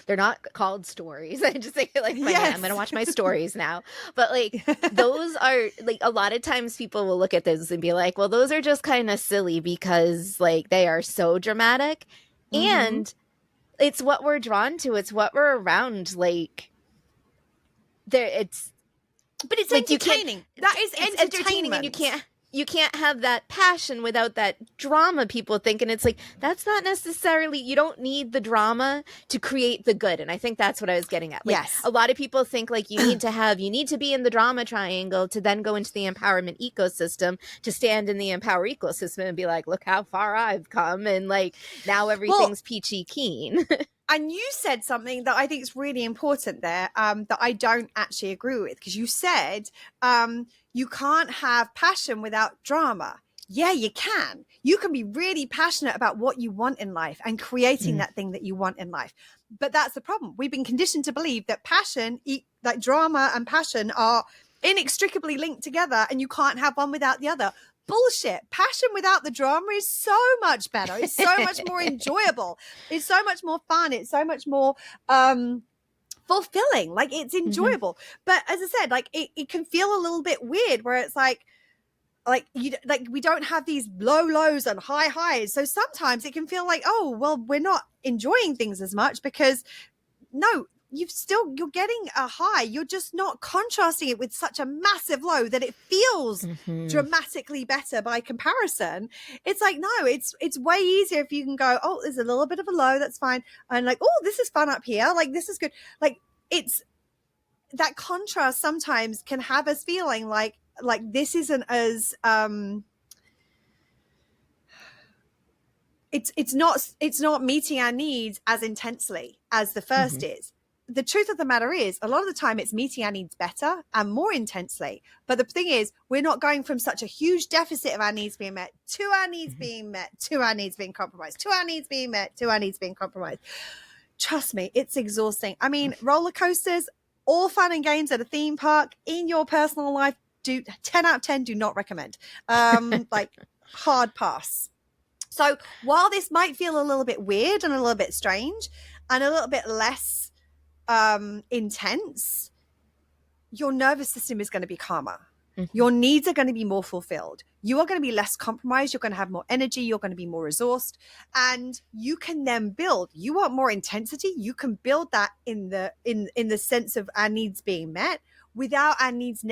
they're not called stories. I just say like I'm gonna Yes. watch my stories now. But like those are like a lot of times people will look at those and be like, well, those are just kind of silly because like they are so dramatic. Mm-hmm. And it's what we're drawn to. It's what we're around. Like there it's But it's like you can't entertaining. That is it's entertaining and entertainment. you can't have that passion without that drama, people think. And it's like that's not necessarily, you don't need the drama to create the good. And I think that's what I was getting at. Like Yes. a lot of people think like you need to be in the drama triangle to then go into the empowerment ecosystem, to stand in the empower ecosystem and be like, look how far I've come, and like now Well, everything's peachy keen. and you said something that I think is really important there, that I don't actually agree with, because you said you can't have passion without drama. Yeah, you can. You can be really passionate about what you want in life and creating that thing that you want in life. But that's the problem. We've been conditioned to believe that like drama and passion are inextricably linked together, and you can't have one without the other. Bullshit. Passion without the drama is so much better. It's so much more enjoyable. It's so much more fun. It's so much more fulfilling. Like, it's enjoyable. But as I said, like it can feel a little bit weird where it's like you like we don't have these low lows and high highs. So sometimes it can feel like, oh, well, we're not enjoying things as much because no, you're getting a high. You're just not contrasting it with such a massive low that it feels dramatically better by comparison. It's like, no, it's way easier if you can go, oh, there's a little bit of a low, that's fine. And like, oh, this is fun up here. Like, this is good. Like, it's that contrast sometimes can have us feeling like this isn't as it's not meeting our needs as intensely as the first is. The truth of the matter is, a lot of the time it's meeting our needs better and more intensely. But the thing is, we're not going from such a huge deficit of our needs being met to our needs being met, to our needs being compromised, to our needs being met, to our needs being compromised. Trust me, it's exhausting. I mean, roller coasters, all fun and games at a theme park. In your personal life, 10 out of 10 do not recommend. Like, hard pass. So while this might feel a little bit weird and a little bit strange and a little bit less intense, your nervous system is going to be calmer. Your needs are going to be more fulfilled. You are going to be less compromised. You're going to have more energy. You're going to be more resourced, and you can then build. You want more intensity. You can build that in the sense of our needs being met, without our needs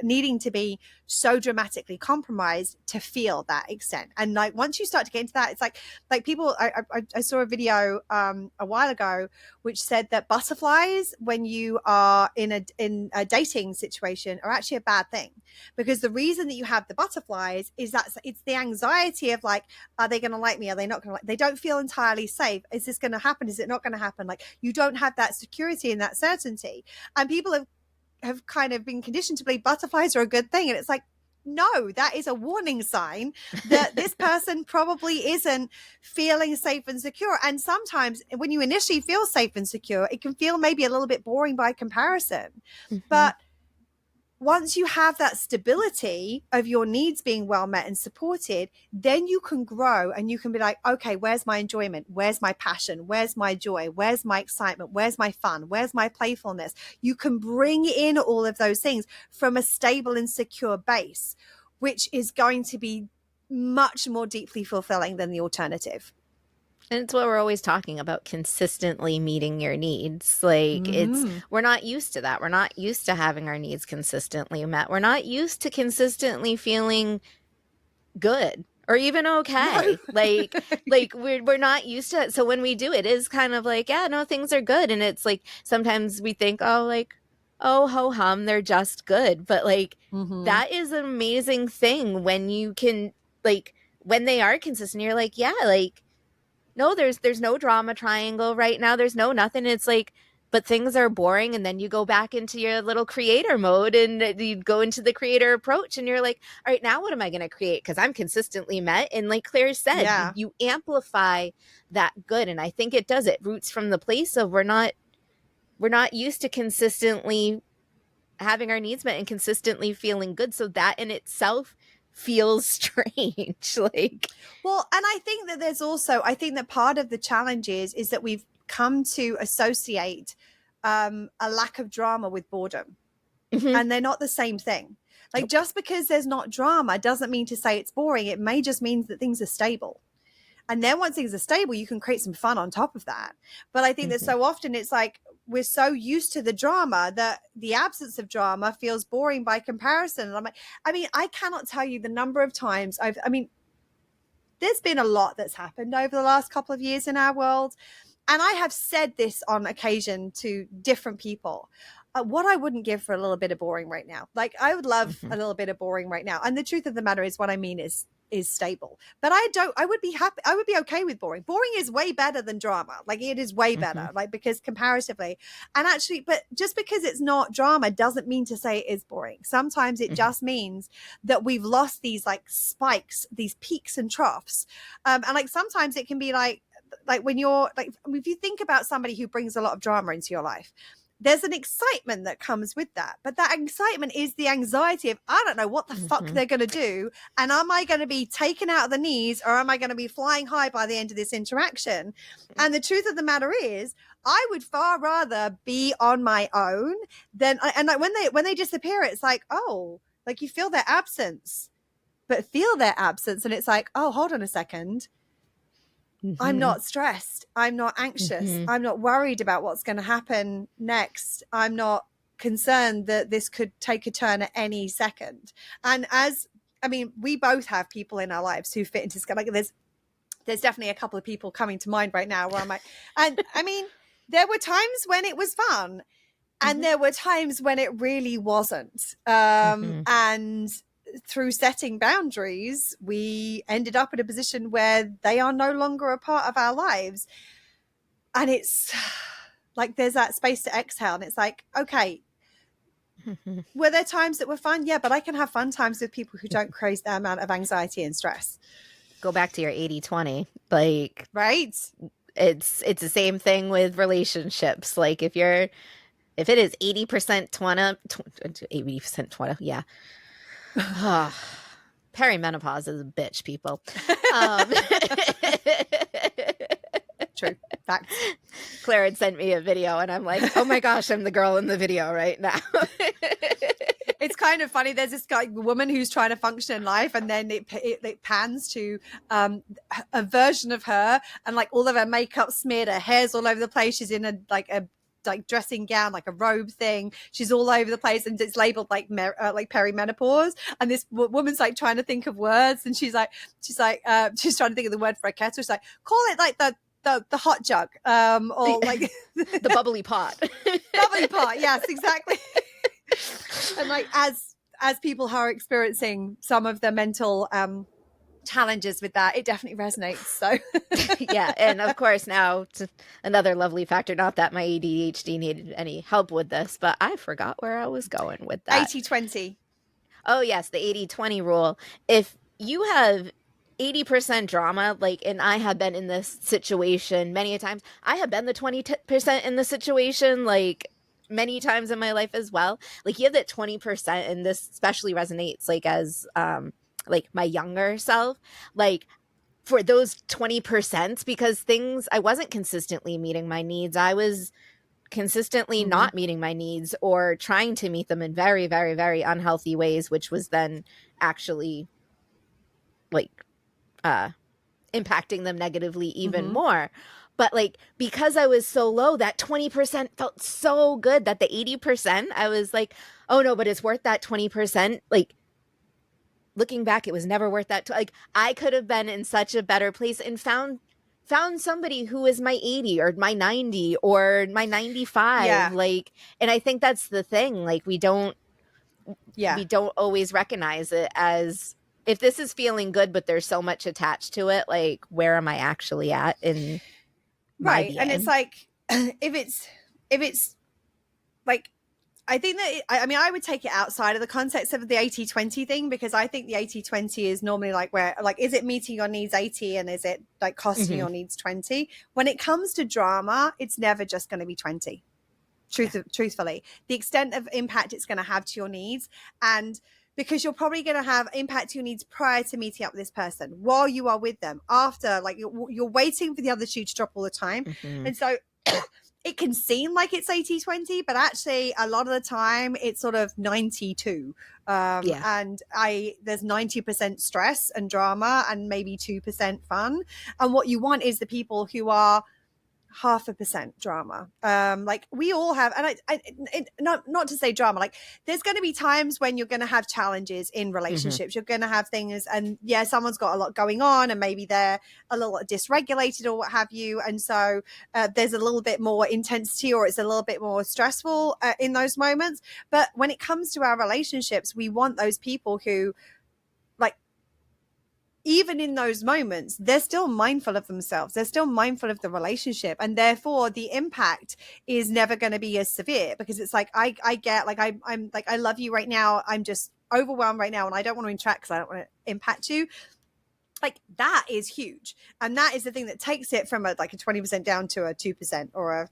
needing to be so dramatically compromised to feel that extent. And like, once you start to get into that, it's like people, I saw a video a while ago which said that butterflies, when you are in a dating situation, are actually a bad thing, because the reason that you have the butterflies is that it's the anxiety of like, are they going to like me? Are they not going to like? They don't feel entirely safe. Is this going to happen? Is it not going to happen? Like, you don't have that security and that certainty. And people have kind of been conditioned to believe butterflies are a good thing. And it's like, no, that is a warning sign that this person probably isn't feeling safe and secure. And sometimes when you initially feel safe and secure, it can feel maybe a little bit boring by comparison. But once you have that stability of your needs being well met and supported, then you can grow and you can be like, okay, where's my enjoyment? Where's my passion? Where's my joy? Where's my excitement? Where's my fun? Where's my playfulness? You can bring in all of those things from a stable and secure base, which is going to be much more deeply fulfilling than the alternative. And it's what we're always talking about, consistently meeting your needs. Like, we're not used to that. We're not used to having our needs consistently met. We're not used to consistently feeling good or even okay. No. like we're not used to it. So when we do, it is kind of like, yeah, no, things are good. And it's like, sometimes we think, oh, like, oh, ho hum, they're just good. But like, that is an amazing thing when you can, like, when they are consistent, you're like, yeah, like, no, there's no drama triangle right now. There's no nothing. It's like, but things are boring. And then you go back into your little creator mode and you go into the creator approach and you're like, all right, now what am I going to create? Because I'm consistently met. And like Claire said, you amplify that good. And I think it does. It roots from the place of we're not used to consistently having our needs met and consistently feeling good. So that in itself feels strange. Like, well, and I think that there's also, I think that part of the challenge is that we've come to associate a lack of drama with boredom. Mhm. And they're not the same thing. Like, Nope. just because there's not drama doesn't mean to say it's boring. It may just mean that things are stable. And then once things are stable, you can create some fun on top of that. But I think that so often it's like we're so used to the drama that the absence of drama feels boring by comparison. And I'm like, I mean, I cannot tell you the number of times there's been a lot that's happened over the last couple of years in our world. And I have said this on occasion to different people. What I wouldn't give for a little bit of boring right now. Like, I would love a little bit of boring right now. And the truth of the matter is, what I mean is stable. But I would be happy. I would be okay with boring. Boring is way better than drama. Like, it is way better, like, because comparatively. And actually, but just because it's not drama doesn't mean to say it is boring. Sometimes it just means that we've lost these like spikes, these peaks and troughs. And like, sometimes it can be like when you're like, if you think about somebody who brings a lot of drama into your life, there's an excitement that comes with that. But that excitement is the anxiety of, I don't know what the fuck they're going to do. And am I going to be taken out of the knees, or am I going to be flying high by the end of this interaction? And the truth of the matter is, I would far rather be on my own than, and like when they disappear, it's like, oh, like you feel their absence, but feel their absence. And it's like, oh, hold on a second. I'm not stressed. I'm not anxious. I'm not worried about what's going to happen next. I'm not concerned that this could take a turn at any second. And we both have people in our lives who fit into like, there's definitely a couple of people coming to mind right now where I'm like, and I mean, there were times when it was fun, and there were times when it really wasn't. And through setting boundaries, we ended up in a position where they are no longer a part of our lives. And it's like, there's that space to exhale. And it's like, okay, were there times that were fun? Yeah, but I can have fun times with people who don't create that amount of anxiety and stress. Go back to your 80-20. Like, right? It's the same thing with relationships. Like, if it is 80% 20, 80% 20, yeah. Perimenopause is a bitch, people. True. Facts. Claire had sent me a video, and I'm like, oh my gosh, I'm the girl in the video right now. It's kind of funny. There's this woman who's trying to function in life, and then it pans to a version of her, and like all of her makeup smeared, her hair's all over the place. She's in a dressing gown, like a robe thing. She's all over the place, and it's labeled like perimenopause. And this woman's like trying to think of words, and she's trying to think of the word for a kettle. She's like, call it like the hot jug, or like the bubbly pot. Bubbly pot. Yes, exactly. And like, as people are experiencing some of the mental challenges with that, it definitely resonates. So yeah, and of course now another lovely factor, not that my ADHD needed any help with this, but I forgot where I was going with that. 80-20. Oh yes, the 80-20 rule. If you have 80% drama, like, and I have been in this situation many a times, I have been the 20% in the situation, like, many times in my life as well. Like, you have that 20%, and this especially resonates like as like my younger self, like for those 20%, because I wasn't consistently meeting my needs. I was consistently not meeting my needs, or trying to meet them in very, very, very unhealthy ways, which was then actually like impacting them negatively even more. But like, because I was so low, that 20% felt so good that the 80%, I was like, oh no, but it's worth that 20%. Like, looking back, it was never worth that. Like, I could have been in such a better place and found somebody who is my 80 or my 90 or my 95. Yeah. Like, and I think that's the thing. Like, we don't always recognize it as, if this is feeling good, but there's so much attached to it, like, where am I actually at in my being? And it's like, if it's like, I think that I would take it outside of the context of the 80-20 thing, because I think the 80-20 is normally like, where, like, is it meeting your needs 80 and is it like costing your needs 20? When it comes to drama, it's never just going to be 20. Truthfully, the extent of impact it's going to have to your needs, and because you're probably going to have impact to your needs prior to meeting up with this person, while you are with them, after, like, you're waiting for the other shoe to drop all the time. And so it can seem like it's 80-20, but actually a lot of the time it's sort of 92. Yeah. And there's 90% stress and drama and maybe 2% fun. And what you want is the people who are 0.5% drama. Like we all have, and not to say drama, like there's going to be times when you're going to have challenges in relationships. You're going to have things, and yeah, someone's got a lot going on and maybe they're a little dysregulated or what have you. And so there's a little bit more intensity, or it's a little bit more stressful in those moments. But when it comes to our relationships, we want those people who, like, even in those moments, they're still mindful of themselves. They're still mindful of the relationship. And therefore the impact is never going to be as severe, because it's like, I get like, I'm like, I love you right now. I'm just overwhelmed right now. And I don't want to interact because I don't want to impact you. Like that is huge. And that is the thing that takes it from a 20% down to a 2% or a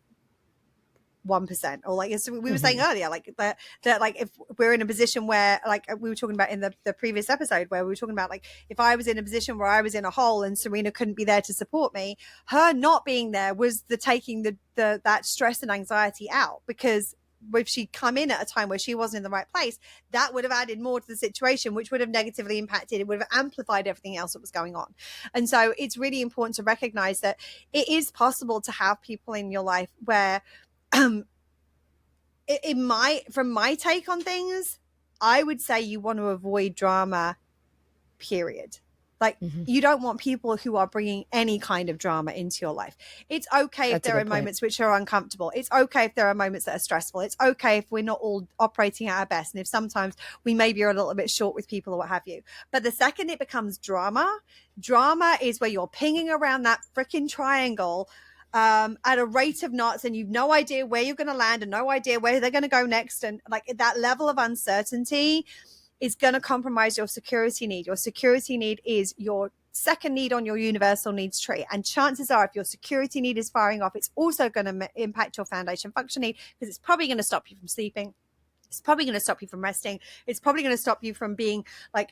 1%, or like as we were saying earlier, like that like if we're in a position where, like we were talking about in the previous episode, where we were talking about, like, if I was in a position where I was in a hole and Serena couldn't be there to support me, her not being there was the taking the that stress and anxiety out, because if she'd come in at a time where she wasn't in the right place, that would have added more to the situation, which would have negatively impacted, it would have amplified everything else that was going on. And so it's really important to recognize that it is possible to have people in your life where from my take on things, I would say you want to avoid drama, period. Like you don't want people who are bringing any kind of drama into your life. It's okay if there are moments which are uncomfortable. It's okay if there are moments that are stressful. It's okay if we're not all operating at our best, and if sometimes we maybe are a little bit short with people or what have you. But the second it becomes drama is where you're pinging around that freaking triangle at a rate of knots, and you've no idea where you're going to land and no idea where they're going to go next. And like that level of uncertainty is going to compromise your security need. Your security need is your second need on your universal needs tree. And chances are, if your security need is firing off, it's also going to impact your foundation function need, because it's probably going to stop you from sleeping. It's probably going to stop you from resting. It's probably going to stop you from being like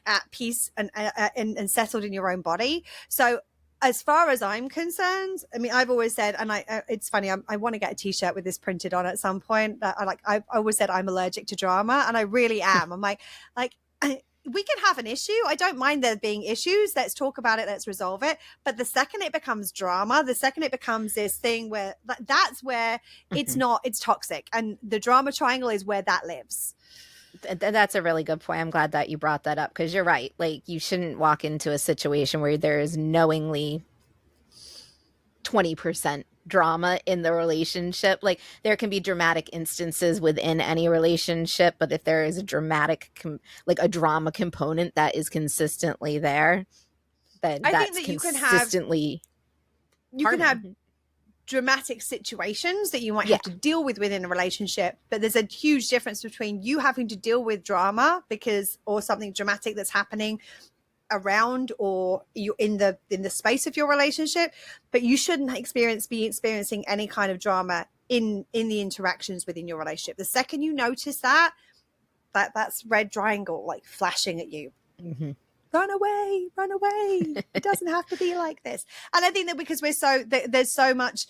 at peace and settled in your own body. So as far as I'm concerned, I mean, I've always said, and it's funny, I want to get a t-shirt with this printed on at some point. I've always said I'm allergic to drama, and I really am. I'm like, we can have an issue. I don't mind there being issues. Let's talk about it. Let's resolve it. But the second it becomes drama, the second it becomes this thing where that's where it's toxic. And the drama triangle is where that lives. That's a really good point. I'm glad that you brought that up, because you're right. Like, you shouldn't walk into a situation where there is knowingly 20% drama in the relationship. Like, there can be dramatic instances within any relationship, but if there is a a drama component that is consistently there, then I that's think that consistently you can have dramatic situations that you might have to deal with within a relationship, but there's a huge difference between you having to deal with drama or something dramatic that's happening around, or you in the space of your relationship, but you shouldn't be experiencing any kind of drama in the interactions within your relationship. The second you notice that's red triangle like flashing at you. Run away. It doesn't have to be like this. And I think that because there's so much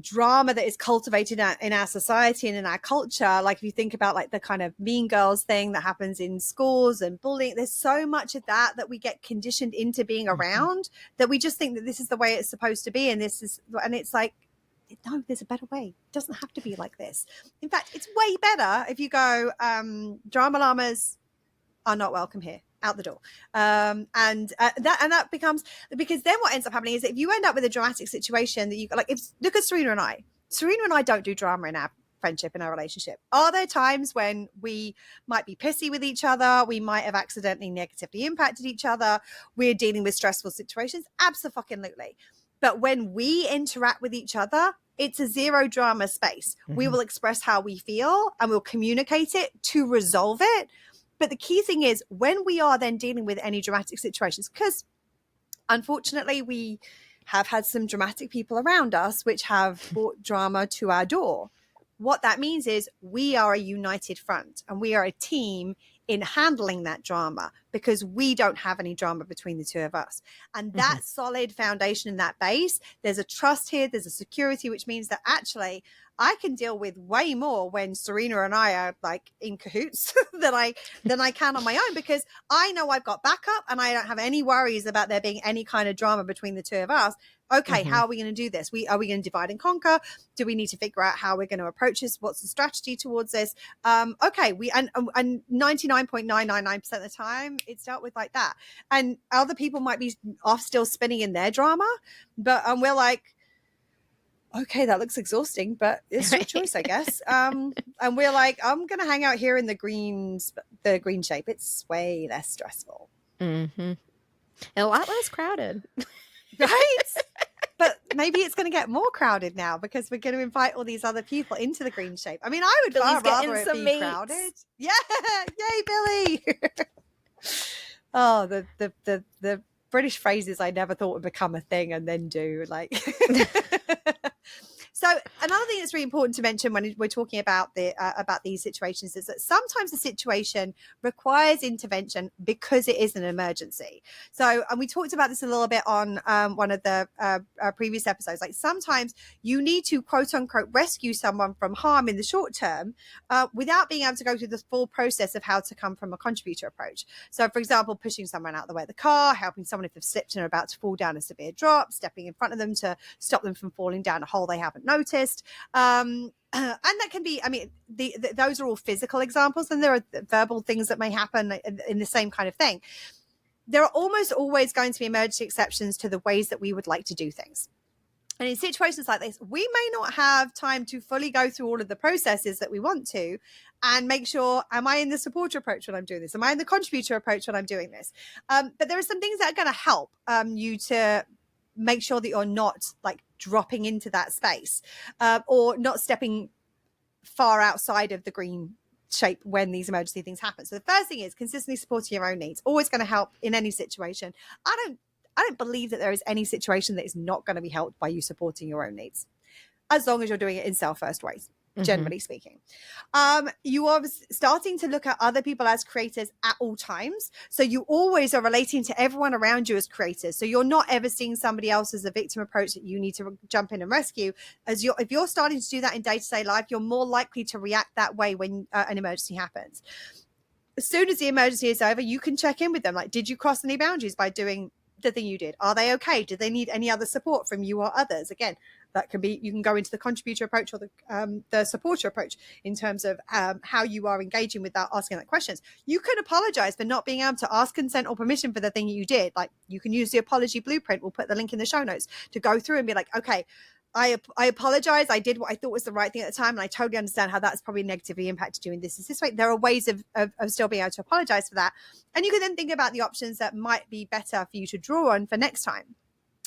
drama that is cultivated in our society and in our culture. Like if you think about like the kind of mean girls thing that happens in schools and bullying, there's so much of that we get conditioned into being around, that we just think that this is the way it's supposed to be. And it's like, no, there's a better way. It doesn't have to be like this. In fact, it's way better if you go, drama llamas are not welcome here, out the door. That becomes, because then what ends up happening is that if you end up with a dramatic situation that look at Serena and I don't do drama in our friendship, in our relationship. Are there times when we might be pissy with each other? We might have accidentally negatively impacted each other. We're dealing with stressful situations. Absolutely. But when we interact with each other, it's a zero drama space. We will express how we feel and we'll communicate it to resolve it. But the key thing is when we are then dealing with any dramatic situations, because unfortunately we have had some dramatic people around us which have brought drama to our door. What that means is we are a united front and we are a team in handling that drama because we don't have any drama between the two of us. And that solid foundation in that base, there's a trust here, there's a security, which means that actually I can deal with way more when Serena and I are like in cahoots than I can on my own, because I know I've got backup and I don't have any worries about there being any kind of drama between the two of us. Okay, how are we going to do this? Are we going to divide and conquer? Do we need to figure out how we're going to approach this? What's the strategy towards this? Okay, and 99.999% of the time it's dealt with like that. And other people might be off still spinning in their drama, but we're like, okay, that looks exhausting, but it's your choice, I guess. And we're like, I'm going to hang out here in the green shape. It's way less stressful. And a lot less crowded. Right? But maybe it's going to get more crowded now because we're going to invite all these other people into the green shape. I mean, I would far rather it be crowded. Yeah. Yay, Billy. Oh, the British phrases I never thought would become a thing and then do, like. So another thing that's really important to mention when we're talking about these situations is that sometimes the situation requires intervention because it is an emergency. So, and we talked about this a little bit on one of the previous episodes. Like sometimes you need to quote unquote rescue someone from harm in the short term without being able to go through the full process of how to come from a contributor approach. So, for example, pushing someone out of the way of the car, helping someone if they've slipped and are about to fall down a severe drop, stepping in front of them to stop them from falling down a hole they haven't noticed. And that can be, I mean, those are all physical examples, and there are verbal things that may happen in the same kind of thing. There are almost always going to be emergency exceptions to the ways that we would like to do things. And in situations like this, we may not have time to fully go through all of the processes that we want to and make sure, am I in the supporter approach when I'm doing this? Am I in the contributor approach when I'm doing this? But there are some things that are going to help you to make sure that you're not like dropping into that space or not stepping far outside of the green shape when these emergency things happen. So the first thing is consistently supporting your own needs. Always going to help in any situation. I don't believe that there is any situation that is not going to be helped by you supporting your own needs, as long as you're doing it in self-first ways, generally speaking. You are starting to look at other people as creators at all times. So you always are relating to everyone around you as creators. So you're not ever seeing somebody else as a victim approach that you need to jump in and rescue. If you're starting to do that in day-to-day life, you're more likely to react that way when an emergency happens. As soon as the emergency is over, you can check in with them. Like, did you cross any boundaries by doing the thing you did? Are they okay? Do they need any other support from you or others? Again, that can be, you can go into the contributor approach or the supporter approach in terms of how you are engaging without asking that questions. You can apologize for not being able to ask consent or permission for the thing you did. Like, you can use the apology blueprint. We'll put the link in the show notes to go through and be like, okay, I apologize. I did what I thought was the right thing at the time. And I totally understand how that's probably negatively impacted doing this way. There are ways of still being able to apologize for that. And you can then think about the options that might be better for you to draw on for next time.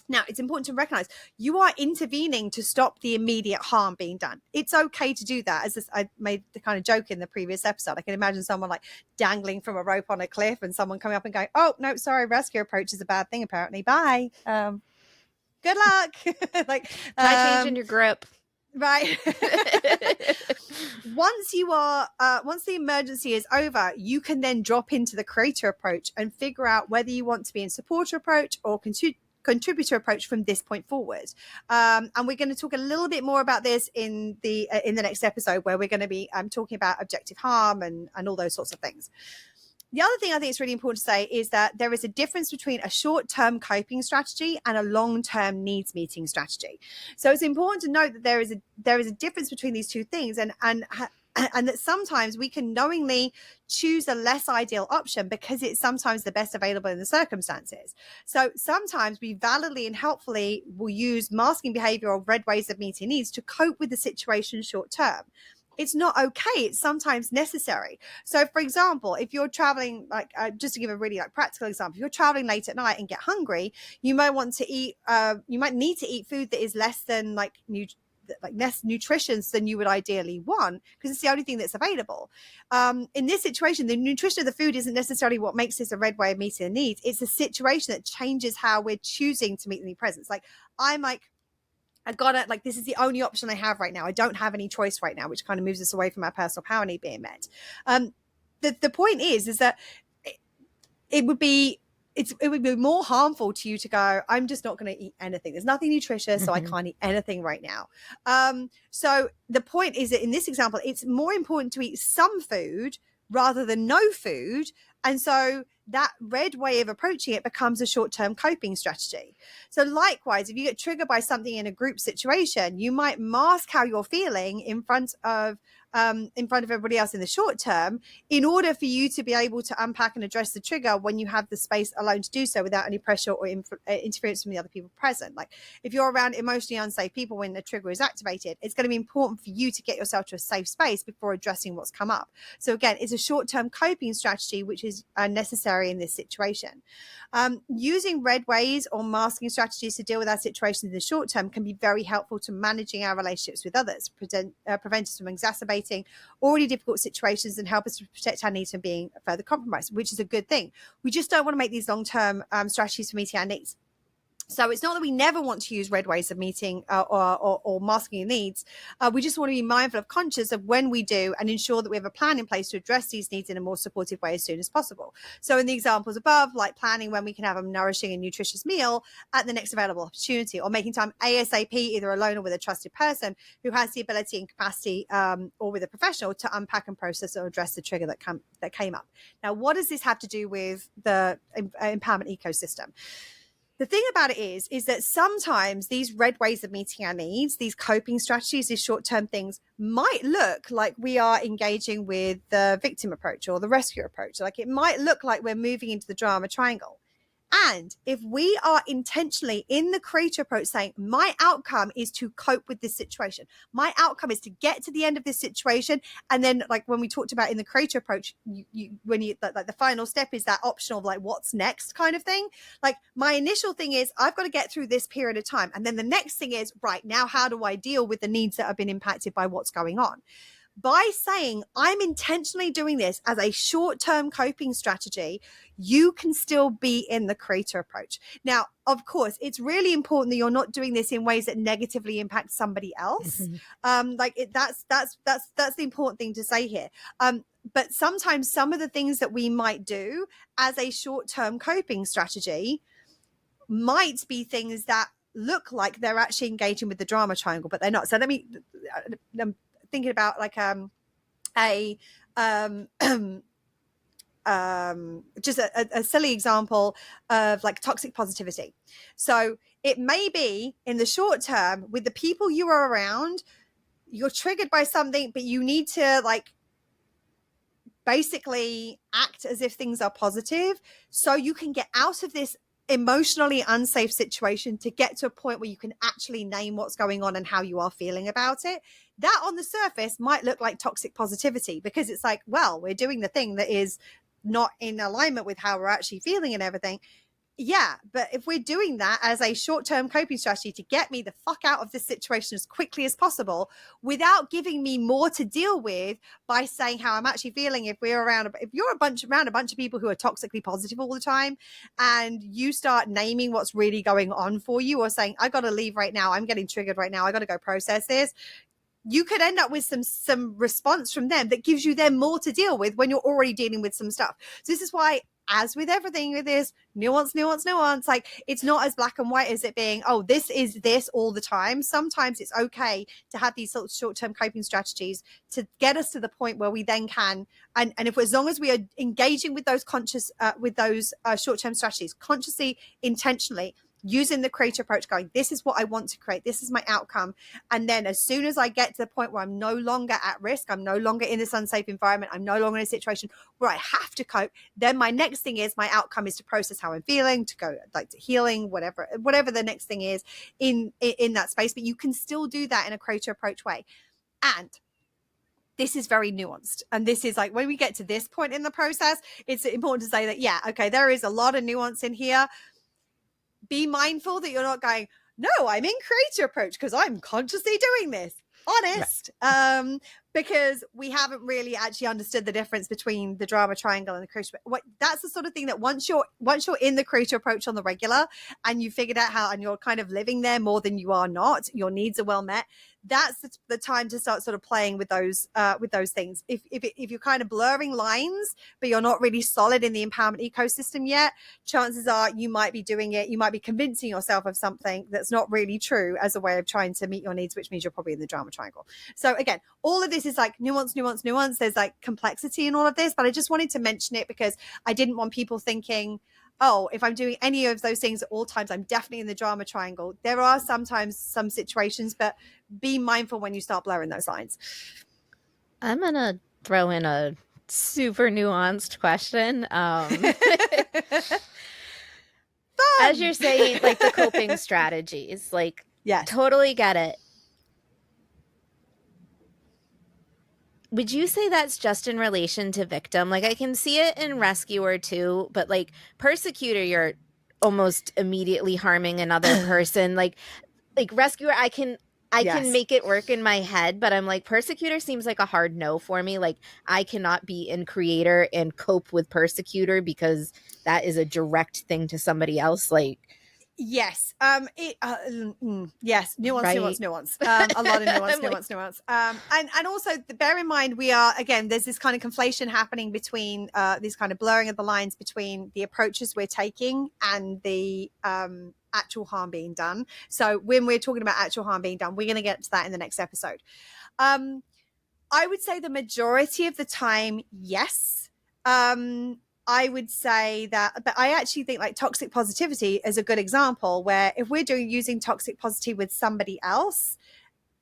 Now, it's important to recognize you are intervening to stop the immediate harm being done. It's okay to do that. I made the kind of joke in the previous episode. I can imagine someone like dangling from a rope on a cliff and someone coming up and going, oh, no, sorry, rescue approach is a bad thing, apparently. Bye. Good luck. Like, try changing your grip. Right. Once the emergency is over, you can then drop into the creator approach and figure out whether you want to be in supporter approach or contributor approach from this point forward. And we're going to talk a little bit more about this in the next episode, where we're going to be talking about objective harm and all those sorts of things. The other thing I think it's really important to say is that there is a difference between a short-term coping strategy and a long-term needs meeting strategy. So it's important to note that there is a difference between these two things, and that sometimes we can knowingly choose a less ideal option because it's sometimes the best available in the circumstances. So sometimes we validly and helpfully will use masking behavior or red ways of meeting needs to cope with the situation short term. It's not okay. It's sometimes necessary. So, for example, if you're traveling, like just to give a really practical example, if you're traveling late at night and get hungry, you might want to eat. You might need to eat food that is less than less nutritious than you would ideally want, because it's the only thing that's available. In this situation, the nutrition of the food isn't necessarily what makes this a red way of meeting the needs. It's a situation that changes how we're choosing to meet the need presence. Like, I'm like, I got it. Like, this is the only option I have right now. I don't have any choice right now, which kind of moves us away from our personal power need being met. the point is that it would be it would be more harmful to you to go, I'm just not going to eat anything. There's nothing nutritious, so I can't eat anything right now. So the point is that in this example, it's more important to eat some food rather than no food. And so that red way of approaching it becomes a short-term coping strategy. So likewise, if you get triggered by something in a group situation, you might mask how you're feeling in front of everybody else in the short term, in order for you to be able to unpack and address the trigger when you have the space alone to do so without any pressure or interference from the other people present. Like if you're around emotionally unsafe people when the trigger is activated, it's going to be important for you to get yourself to a safe space before addressing what's come up. So again, it's a short-term coping strategy, which is necessary in this situation. Using red ways or masking strategies to deal with our situations in the short term can be very helpful to managing our relationships with others, prevent us from exacerbating already difficult situations and help us to protect our needs from being further compromised, which is a good thing. We just don't want to make these long-term strategies for meeting our needs. So it's not that we never want to use red ways of meeting or masking your needs. We just want to be mindful of conscious of when we do and ensure that we have a plan in place to address these needs in a more supportive way as soon as possible. So in the examples above, like planning when we can have a nourishing and nutritious meal at the next available opportunity, or making time ASAP, either alone or with a trusted person who has the ability and capacity, or with a professional, to unpack and process or address the trigger that came up. Now, what does this have to do with the empowerment ecosystem? The thing about it is that sometimes these red ways of meeting our needs, these coping strategies, these short-term things might look like we are engaging with the victim approach or the rescue approach. Like it might look like we're moving into the drama triangle. And if we are intentionally in the creator approach saying, my outcome is to cope with this situation, my outcome is to get to the end of this situation. And then like when we talked about in the creator approach, when you like the final step is that optional, like what's next kind of thing. Like my initial thing is I've got to get through this period of time. And then the next thing is, right, now, how do I deal with the needs that have been impacted by what's going on? By saying I'm intentionally doing this as a short-term coping strategy, you can still be in the creator approach. Now, of course, it's really important that you're not doing this in ways that negatively impact somebody else. That's the important thing to say here. But sometimes some of the things that we might do as a short-term coping strategy might be things that look like they're actually engaging with the drama triangle, but they're not. So let me thinking about like just a silly example of like toxic positivity. So it may be in the short term with the people you are around, you're triggered by something, but you need to like basically act as if things are positive so you can get out of this emotionally unsafe situation to get to a point where you can actually name what's going on and how you are feeling about it. That on the surface might look like toxic positivity because it's like, well, we're doing the thing that is not in alignment with how we're actually feeling and everything. Yeah, but if we're doing that as a short-term coping strategy to get me the fuck out of this situation as quickly as possible without giving me more to deal with by saying how I'm actually feeling, if you're around a bunch of people who are toxically positive all the time and you start naming what's really going on for you or saying, I got to leave right now, I'm getting triggered right now, I got to go process this, you could end up with some response from them that gives you then more to deal with when you're already dealing with some stuff. So this is why, as with everything with this, nuance, like it's not as black and white as it being, oh, this is this all the time. Sometimes it's okay to have these sort of short-term coping strategies to get us to the point where we then can, and if as long as we are engaging with those short-term strategies, consciously, intentionally, using the creator approach, going, this is what I want to create, this is my outcome. And then as soon as I get to the point where I'm no longer at risk, I'm no longer in this unsafe environment, I'm no longer in a situation where I have to cope, then my next thing is, my outcome is to process how I'm feeling, to go like to healing, whatever the next thing is in that space. But you can still do that in a creator approach way. And this is very nuanced. And this is like, when we get to this point in the process, it's important to say that, yeah, okay, there is a lot of nuance in here. Be mindful that you're not going, no, I'm in creator approach because I'm consciously doing this. Honest. Right. because we haven't really actually understood the difference between the drama triangle and the creator. That's the sort of thing that once you're in the creator approach on the regular, and you figured out how, and you're kind of living there more than you are not, your needs are well met, that's the time to start sort of playing with those things. If you're kind of blurring lines, but you're not really solid in the empowerment ecosystem yet, chances are you might be doing it. You might be convincing yourself of something that's not really true as a way of trying to meet your needs, which means you're probably in the drama triangle. So again, all of this is like nuance. There's like complexity in all of this, but I just wanted to mention it because I didn't want people thinking, oh, if I'm doing any of those things at all times, I'm definitely in the drama triangle. There are sometimes some situations, but be mindful when you start blurring those lines. I'm going to throw in a super nuanced question. As you're saying, like the coping strategies, like, yes, totally get it. Would you say that's just in relation to victim? Like, I can see it in rescuer too, but like persecutor, you're almost immediately harming another person. Like rescuer, I can make it work in my head, but I'm like, persecutor seems like a hard no for me. Like, I cannot be in creator and cope with persecutor because that is a direct thing to somebody else. Like, yes. Yes. Nuance. right? A lot of nuance. Nuance. And also bear in mind, we are, again, there's this kind of conflation happening between this kind of blurring of the lines between the approaches we're taking and the actual harm being done. So when we're talking about actual harm being done, we're going to get to that in the next episode. I would say the majority of the time, yes. I would say that, but I actually think like toxic positivity is a good example where if we're using toxic positivity with somebody else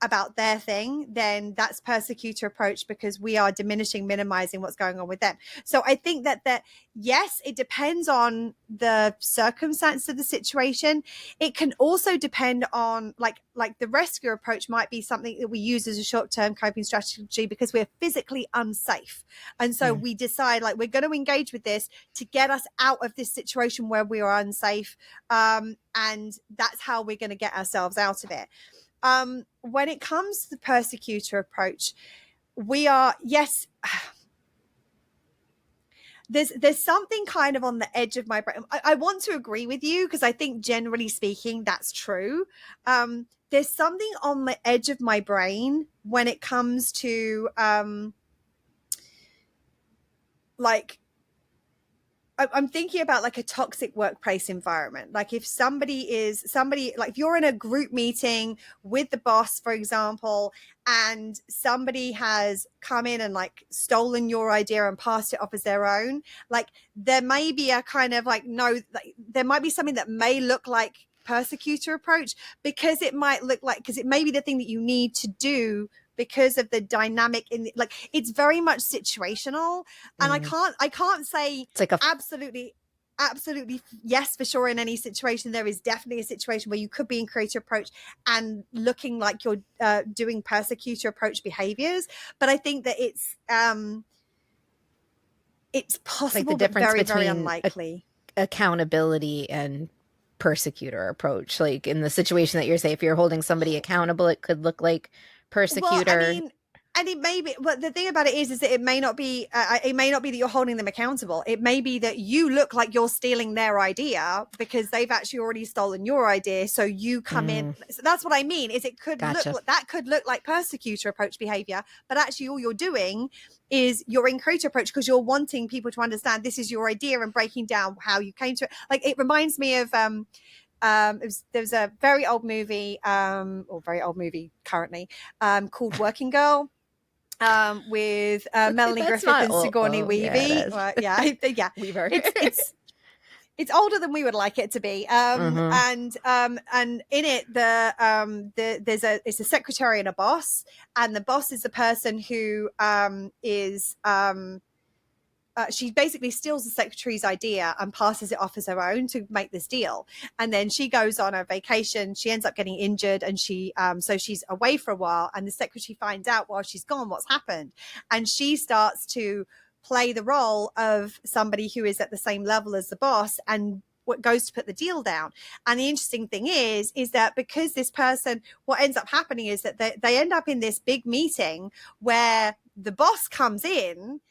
about their thing, then that's persecutor approach because we are diminishing, minimizing what's going on with them. So I think that yes, it depends on the circumstance of the situation. It can also depend on like the rescue approach might be something that we use as a short-term coping strategy because we're physically unsafe. And so we decide like we're going to engage with this to get us out of this situation where we are unsafe. And that's how we're going to get ourselves out of it. When it comes to the persecutor approach, we are, yes, there's something kind of on the edge of my brain. I want to agree with you because I think generally speaking, that's true. There's something on the edge of my brain when it comes to like, I'm thinking about like a toxic workplace environment. Like if somebody like if you're in a group meeting with the boss, for example, and somebody has come in and like stolen your idea and passed it off as their own, like there may be a kind of like, no, like, there might be something that may look like persecutor approach because it might look like, because it may be the thing that you need to do because of the dynamic in like it's very much situational and I can't say it's like absolutely yes for sure in any situation. There is definitely a situation where you could be in creator approach and looking like you're doing persecutor approach behaviors, but I think that it's possible, like the difference but very very unlikely. Accountability and persecutor approach, like in the situation that you're saying, if you're holding somebody accountable, it could look like persecutor. Well, I mean, and it may be, but the thing about it is that it may not be that you're holding them accountable. It may be that you look like you're stealing their idea because they've actually already stolen your idea. So you come in. So that's what I mean is it could look like persecutor approach behavior, but actually all you're doing is you're in creator approach because you're wanting people to understand this is your idea and breaking down how you came to it. Like it reminds me of, there's a very old movie, or very old movie currently, called Working Girl, with Melanie Griffith and Sigourney Weaver. Yeah, Weaver. It's older than we would like it to be. And in it, it's a secretary and a boss, and the boss is the person who is she basically steals the secretary's idea and passes it off as her own to make this deal. And then she goes on a vacation. She ends up getting injured and so she's away for a while. And the secretary finds out while she's gone what's happened. And she starts to play the role of somebody who is at the same level as the boss and what goes to put the deal down. And the interesting thing is that because this person, what ends up happening is that they end up in this big meeting where the boss comes in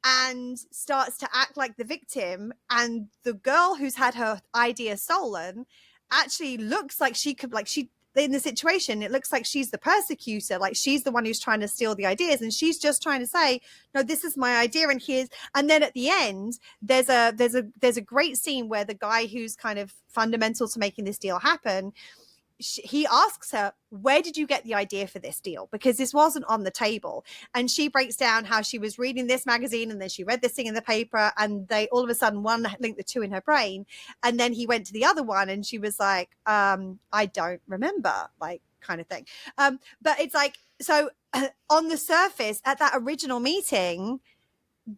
and starts to act like the victim, and the girl who's had her idea stolen actually looks like she could, like, she, in the situation, it looks like she's the persecutor, like she's the one who's trying to steal the ideas, and she's just trying to say, no, this is my idea, and here's, and then at the end there's a great scene where the guy who's kind of fundamental to making this deal happen, he asks her, where did you get the idea for this deal? Because this wasn't on the table. And she breaks down how she was reading this magazine, and then she read this thing in the paper, and they all of a sudden one linked the two in her brain. And then he went to the other one, and she was like, I don't remember, like, kind of thing. But it's like, so on the surface at that original meeting,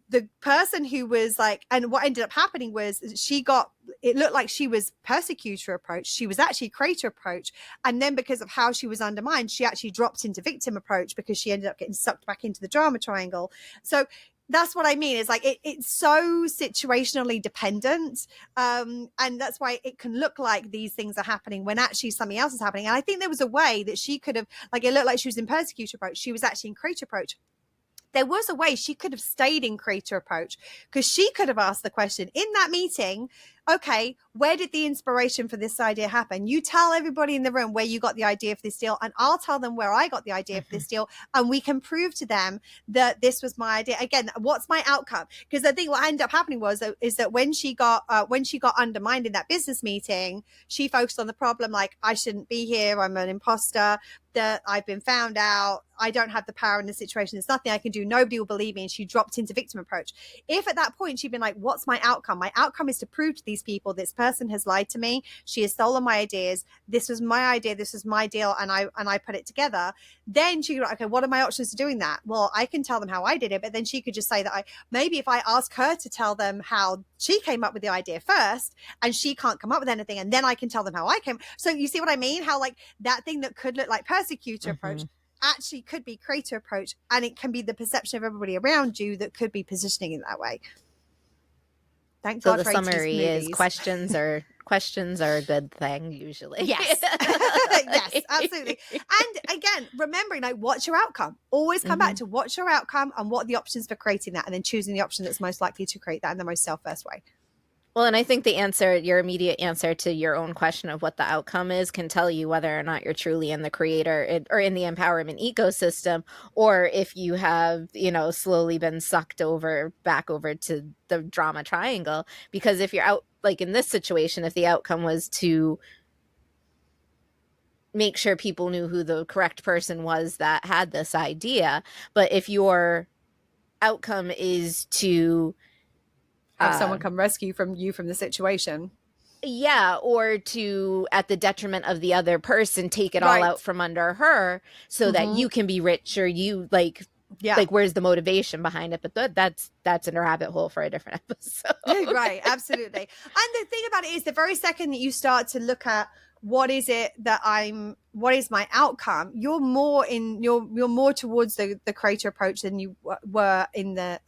the person who was like, and what ended up happening was she got, it looked like she was persecutor approach, she was actually creator approach, and then because of how she was undermined, she actually dropped into victim approach because she ended up getting sucked back into the drama triangle. So that's what I mean, is like it's so situationally dependent, and that's why it can look like these things are happening when actually something else is happening. And I think there was a way that she could have, like, it looked like she was in persecutor approach, she was actually in creator approach. There was a way she could have stayed in creator approach, because she could have asked the question in that meeting, okay, where did the inspiration for this idea happen? You tell everybody in the room where you got the idea for this deal, and I'll tell them where I got the idea for this deal, and we can prove to them that this was my idea. Again, what's my outcome? Because I think what ended up happening is that when she got undermined in that business meeting, she focused on the problem, like, I shouldn't be here, I'm an imposter, that I've been found out, I don't have the power in this situation, there's nothing I can do, nobody will believe me, and she dropped into victim approach. If at that point she'd been like, what's my outcome? My outcome is to prove to these people this person has lied to me, she has stolen my ideas, this was my idea, this was my deal, and I put it together, then she could, okay, what are my options to doing that? Well, I can tell them how I did it, but then she could just say that maybe if I ask her to tell them how she came up with the idea first, and she can't come up with anything, and then I can tell them how I came. So you see what I mean? How, like, that thing that could look like persecutor approach actually could be creator approach, and it can be the perception of everybody around you that could be positioning in that way. Thank So God the for 80s summary is movies. questions are a good thing usually. Yes. Yes, absolutely. And again, remembering, like, what's your outcome? Always come back to what's your outcome and what are the options for creating that, and then choosing the option that's most likely to create that in the most self-first way. Well, and I think the answer, your immediate answer to your own question of what the outcome is, can tell you whether or not you're truly in the creator or in the empowerment ecosystem, or if you have, slowly been sucked back over to the drama triangle. Because if you're out, like in this situation, if the outcome was to make sure people knew who the correct person was that had this idea, but if your outcome is to have someone come rescue you from the situation. Yeah, or to, at the detriment of the other person, take it all out from under her so that you can be rich, or you like where's the motivation behind it? But that's a rabbit hole for a different episode. Right, absolutely. And the thing about it is, the very second that you start to look at what is my outcome, you're more towards the creator approach than you were in the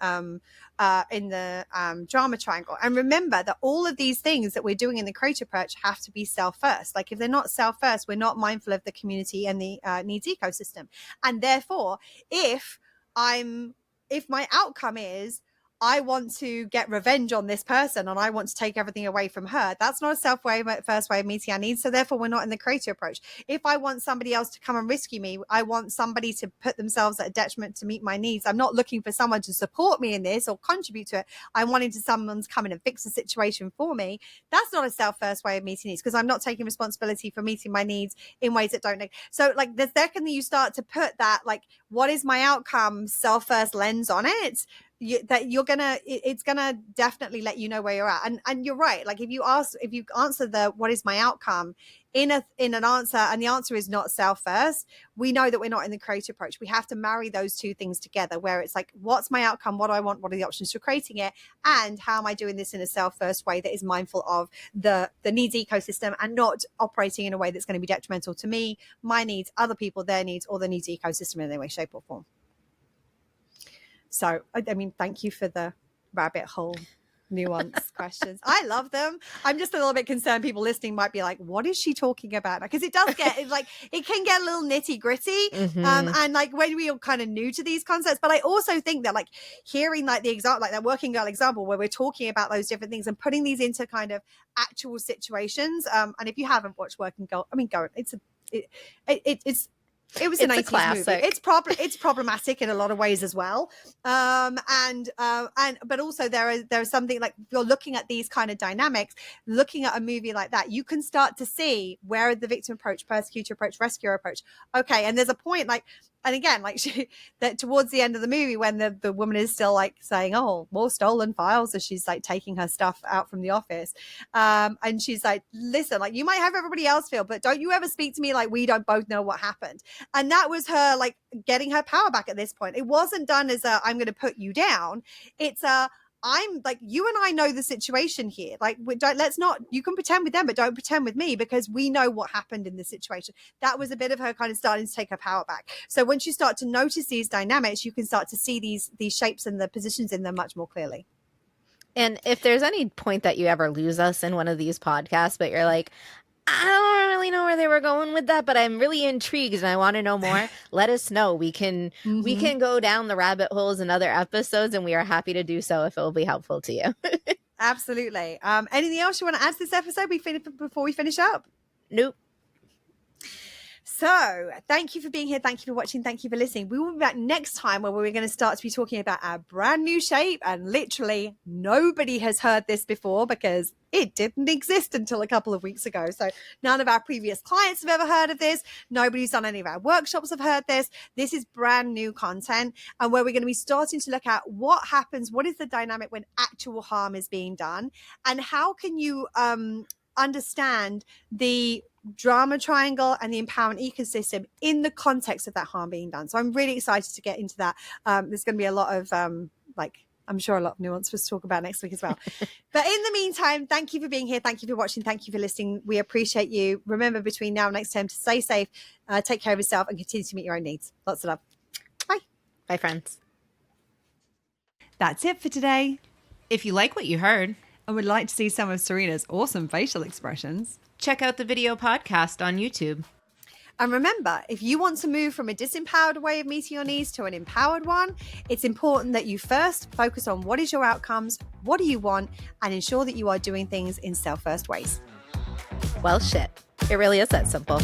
drama triangle. And remember that all of these things that we're doing in the creator approach have to be self first. Like, if they're not self first, we're not mindful of the community and the needs ecosystem. And therefore, if my outcome is, I want to get revenge on this person and I want to take everything away from her, that's not a first way of meeting our needs. So therefore, we're not in the creator approach. If I want somebody else to come and rescue me, I want somebody to put themselves at a detriment to meet my needs. I'm not looking for someone to support me in this or contribute to it. I'm wanting someone's come in and fix the situation for me. That's not a self-first way of meeting needs, because I'm not taking responsibility for meeting my needs in ways that don't. So, like, the second that you start to put that, like, what is my outcome, self-first lens on it, it's gonna definitely let you know where you're at. And you're right, like, if you answer the what is my outcome in an answer, and the answer is not self first, we know that we're not in the creator approach. We have to marry those two things together, where it's like, what's my outcome, what do I want, what are the options for creating it, and how am I doing this in a self first way that is mindful of the needs ecosystem, and not operating in a way that's going to be detrimental to me, my needs, other people, their needs, or the needs ecosystem in any way, shape, or form. So, I mean, thank you for the rabbit hole nuanced questions. I love them. I'm just a little bit concerned people listening might be like, what is she talking about? Because it does get like, it can get a little nitty gritty. And like when we are kind of new to these concepts, but I also think that like hearing like the example, like that working girl example where we're talking about those different things and putting these into kind of actual situations. And if you haven't watched Working Girl, I mean, go, it was an 80s movie. It's problematic in a lot of ways as well. But also there's something like if you're looking at these kind of dynamics, looking at a movie like that, you can start to see where the victim approach, persecutor approach, rescuer approach. Okay. And there's a point like, and again, like that towards the end of the movie when the woman is still like saying, oh, more stolen files as she's like taking her stuff out from the office. And she's like, listen, like you might have everybody else feel, but don't you ever speak to me like we don't both know what happened. And that was her like getting her power back at this point. It wasn't done as a, I'm going to put you down. It's a, I'm like, you and I know the situation here. Like, let's not, you can pretend with them, but don't pretend with me because we know what happened in this situation. That was a bit of her kind of starting to take her power back. So once you start to notice these dynamics, you can start to see these shapes and the positions in them much more clearly. And if there's any point that you ever lose us in one of these podcasts, but you're like, I don't really know where they were going with that, but I'm really intrigued and I want to know more. Let us know. We can go down the rabbit holes in other episodes, and we are happy to do so if it will be helpful to you. Absolutely. Anything else you want to add to this episode before we finish up? Nope. So thank you for being here. Thank you for watching. Thank you for listening. We will be back next time where we're going to start to be talking about our brand new shape. And literally nobody has heard this before because it didn't exist until a couple of weeks ago. So none of our previous clients have ever heard of this. Nobody who's done any of our workshops have heard this. This is brand new content, and where we're going to be starting to look at what happens, what is the dynamic when actual harm is being done, and how can you understand the drama triangle and the empowerment ecosystem in the context of that harm being done. So I'm really excited to get into that. There's going to be a lot of I'm sure a lot of nuance for us to talk about next week as well. But in the meantime, thank you for being here. Thank you for watching. Thank you for listening. We appreciate you. Remember, between now and next time, to stay safe, take care of yourself, and continue to meet your own needs. Lots of love. Bye. Bye, friends. That's it for today. If you like what you heard and would like to see some of Serena's awesome facial expressions, check out the video podcast on YouTube. And remember, if you want to move from a disempowered way of meeting your needs to an empowered one, it's important that you first focus on what is your outcomes, what do you want, and ensure that you are doing things in self-first ways. Well, shit. It really is that simple.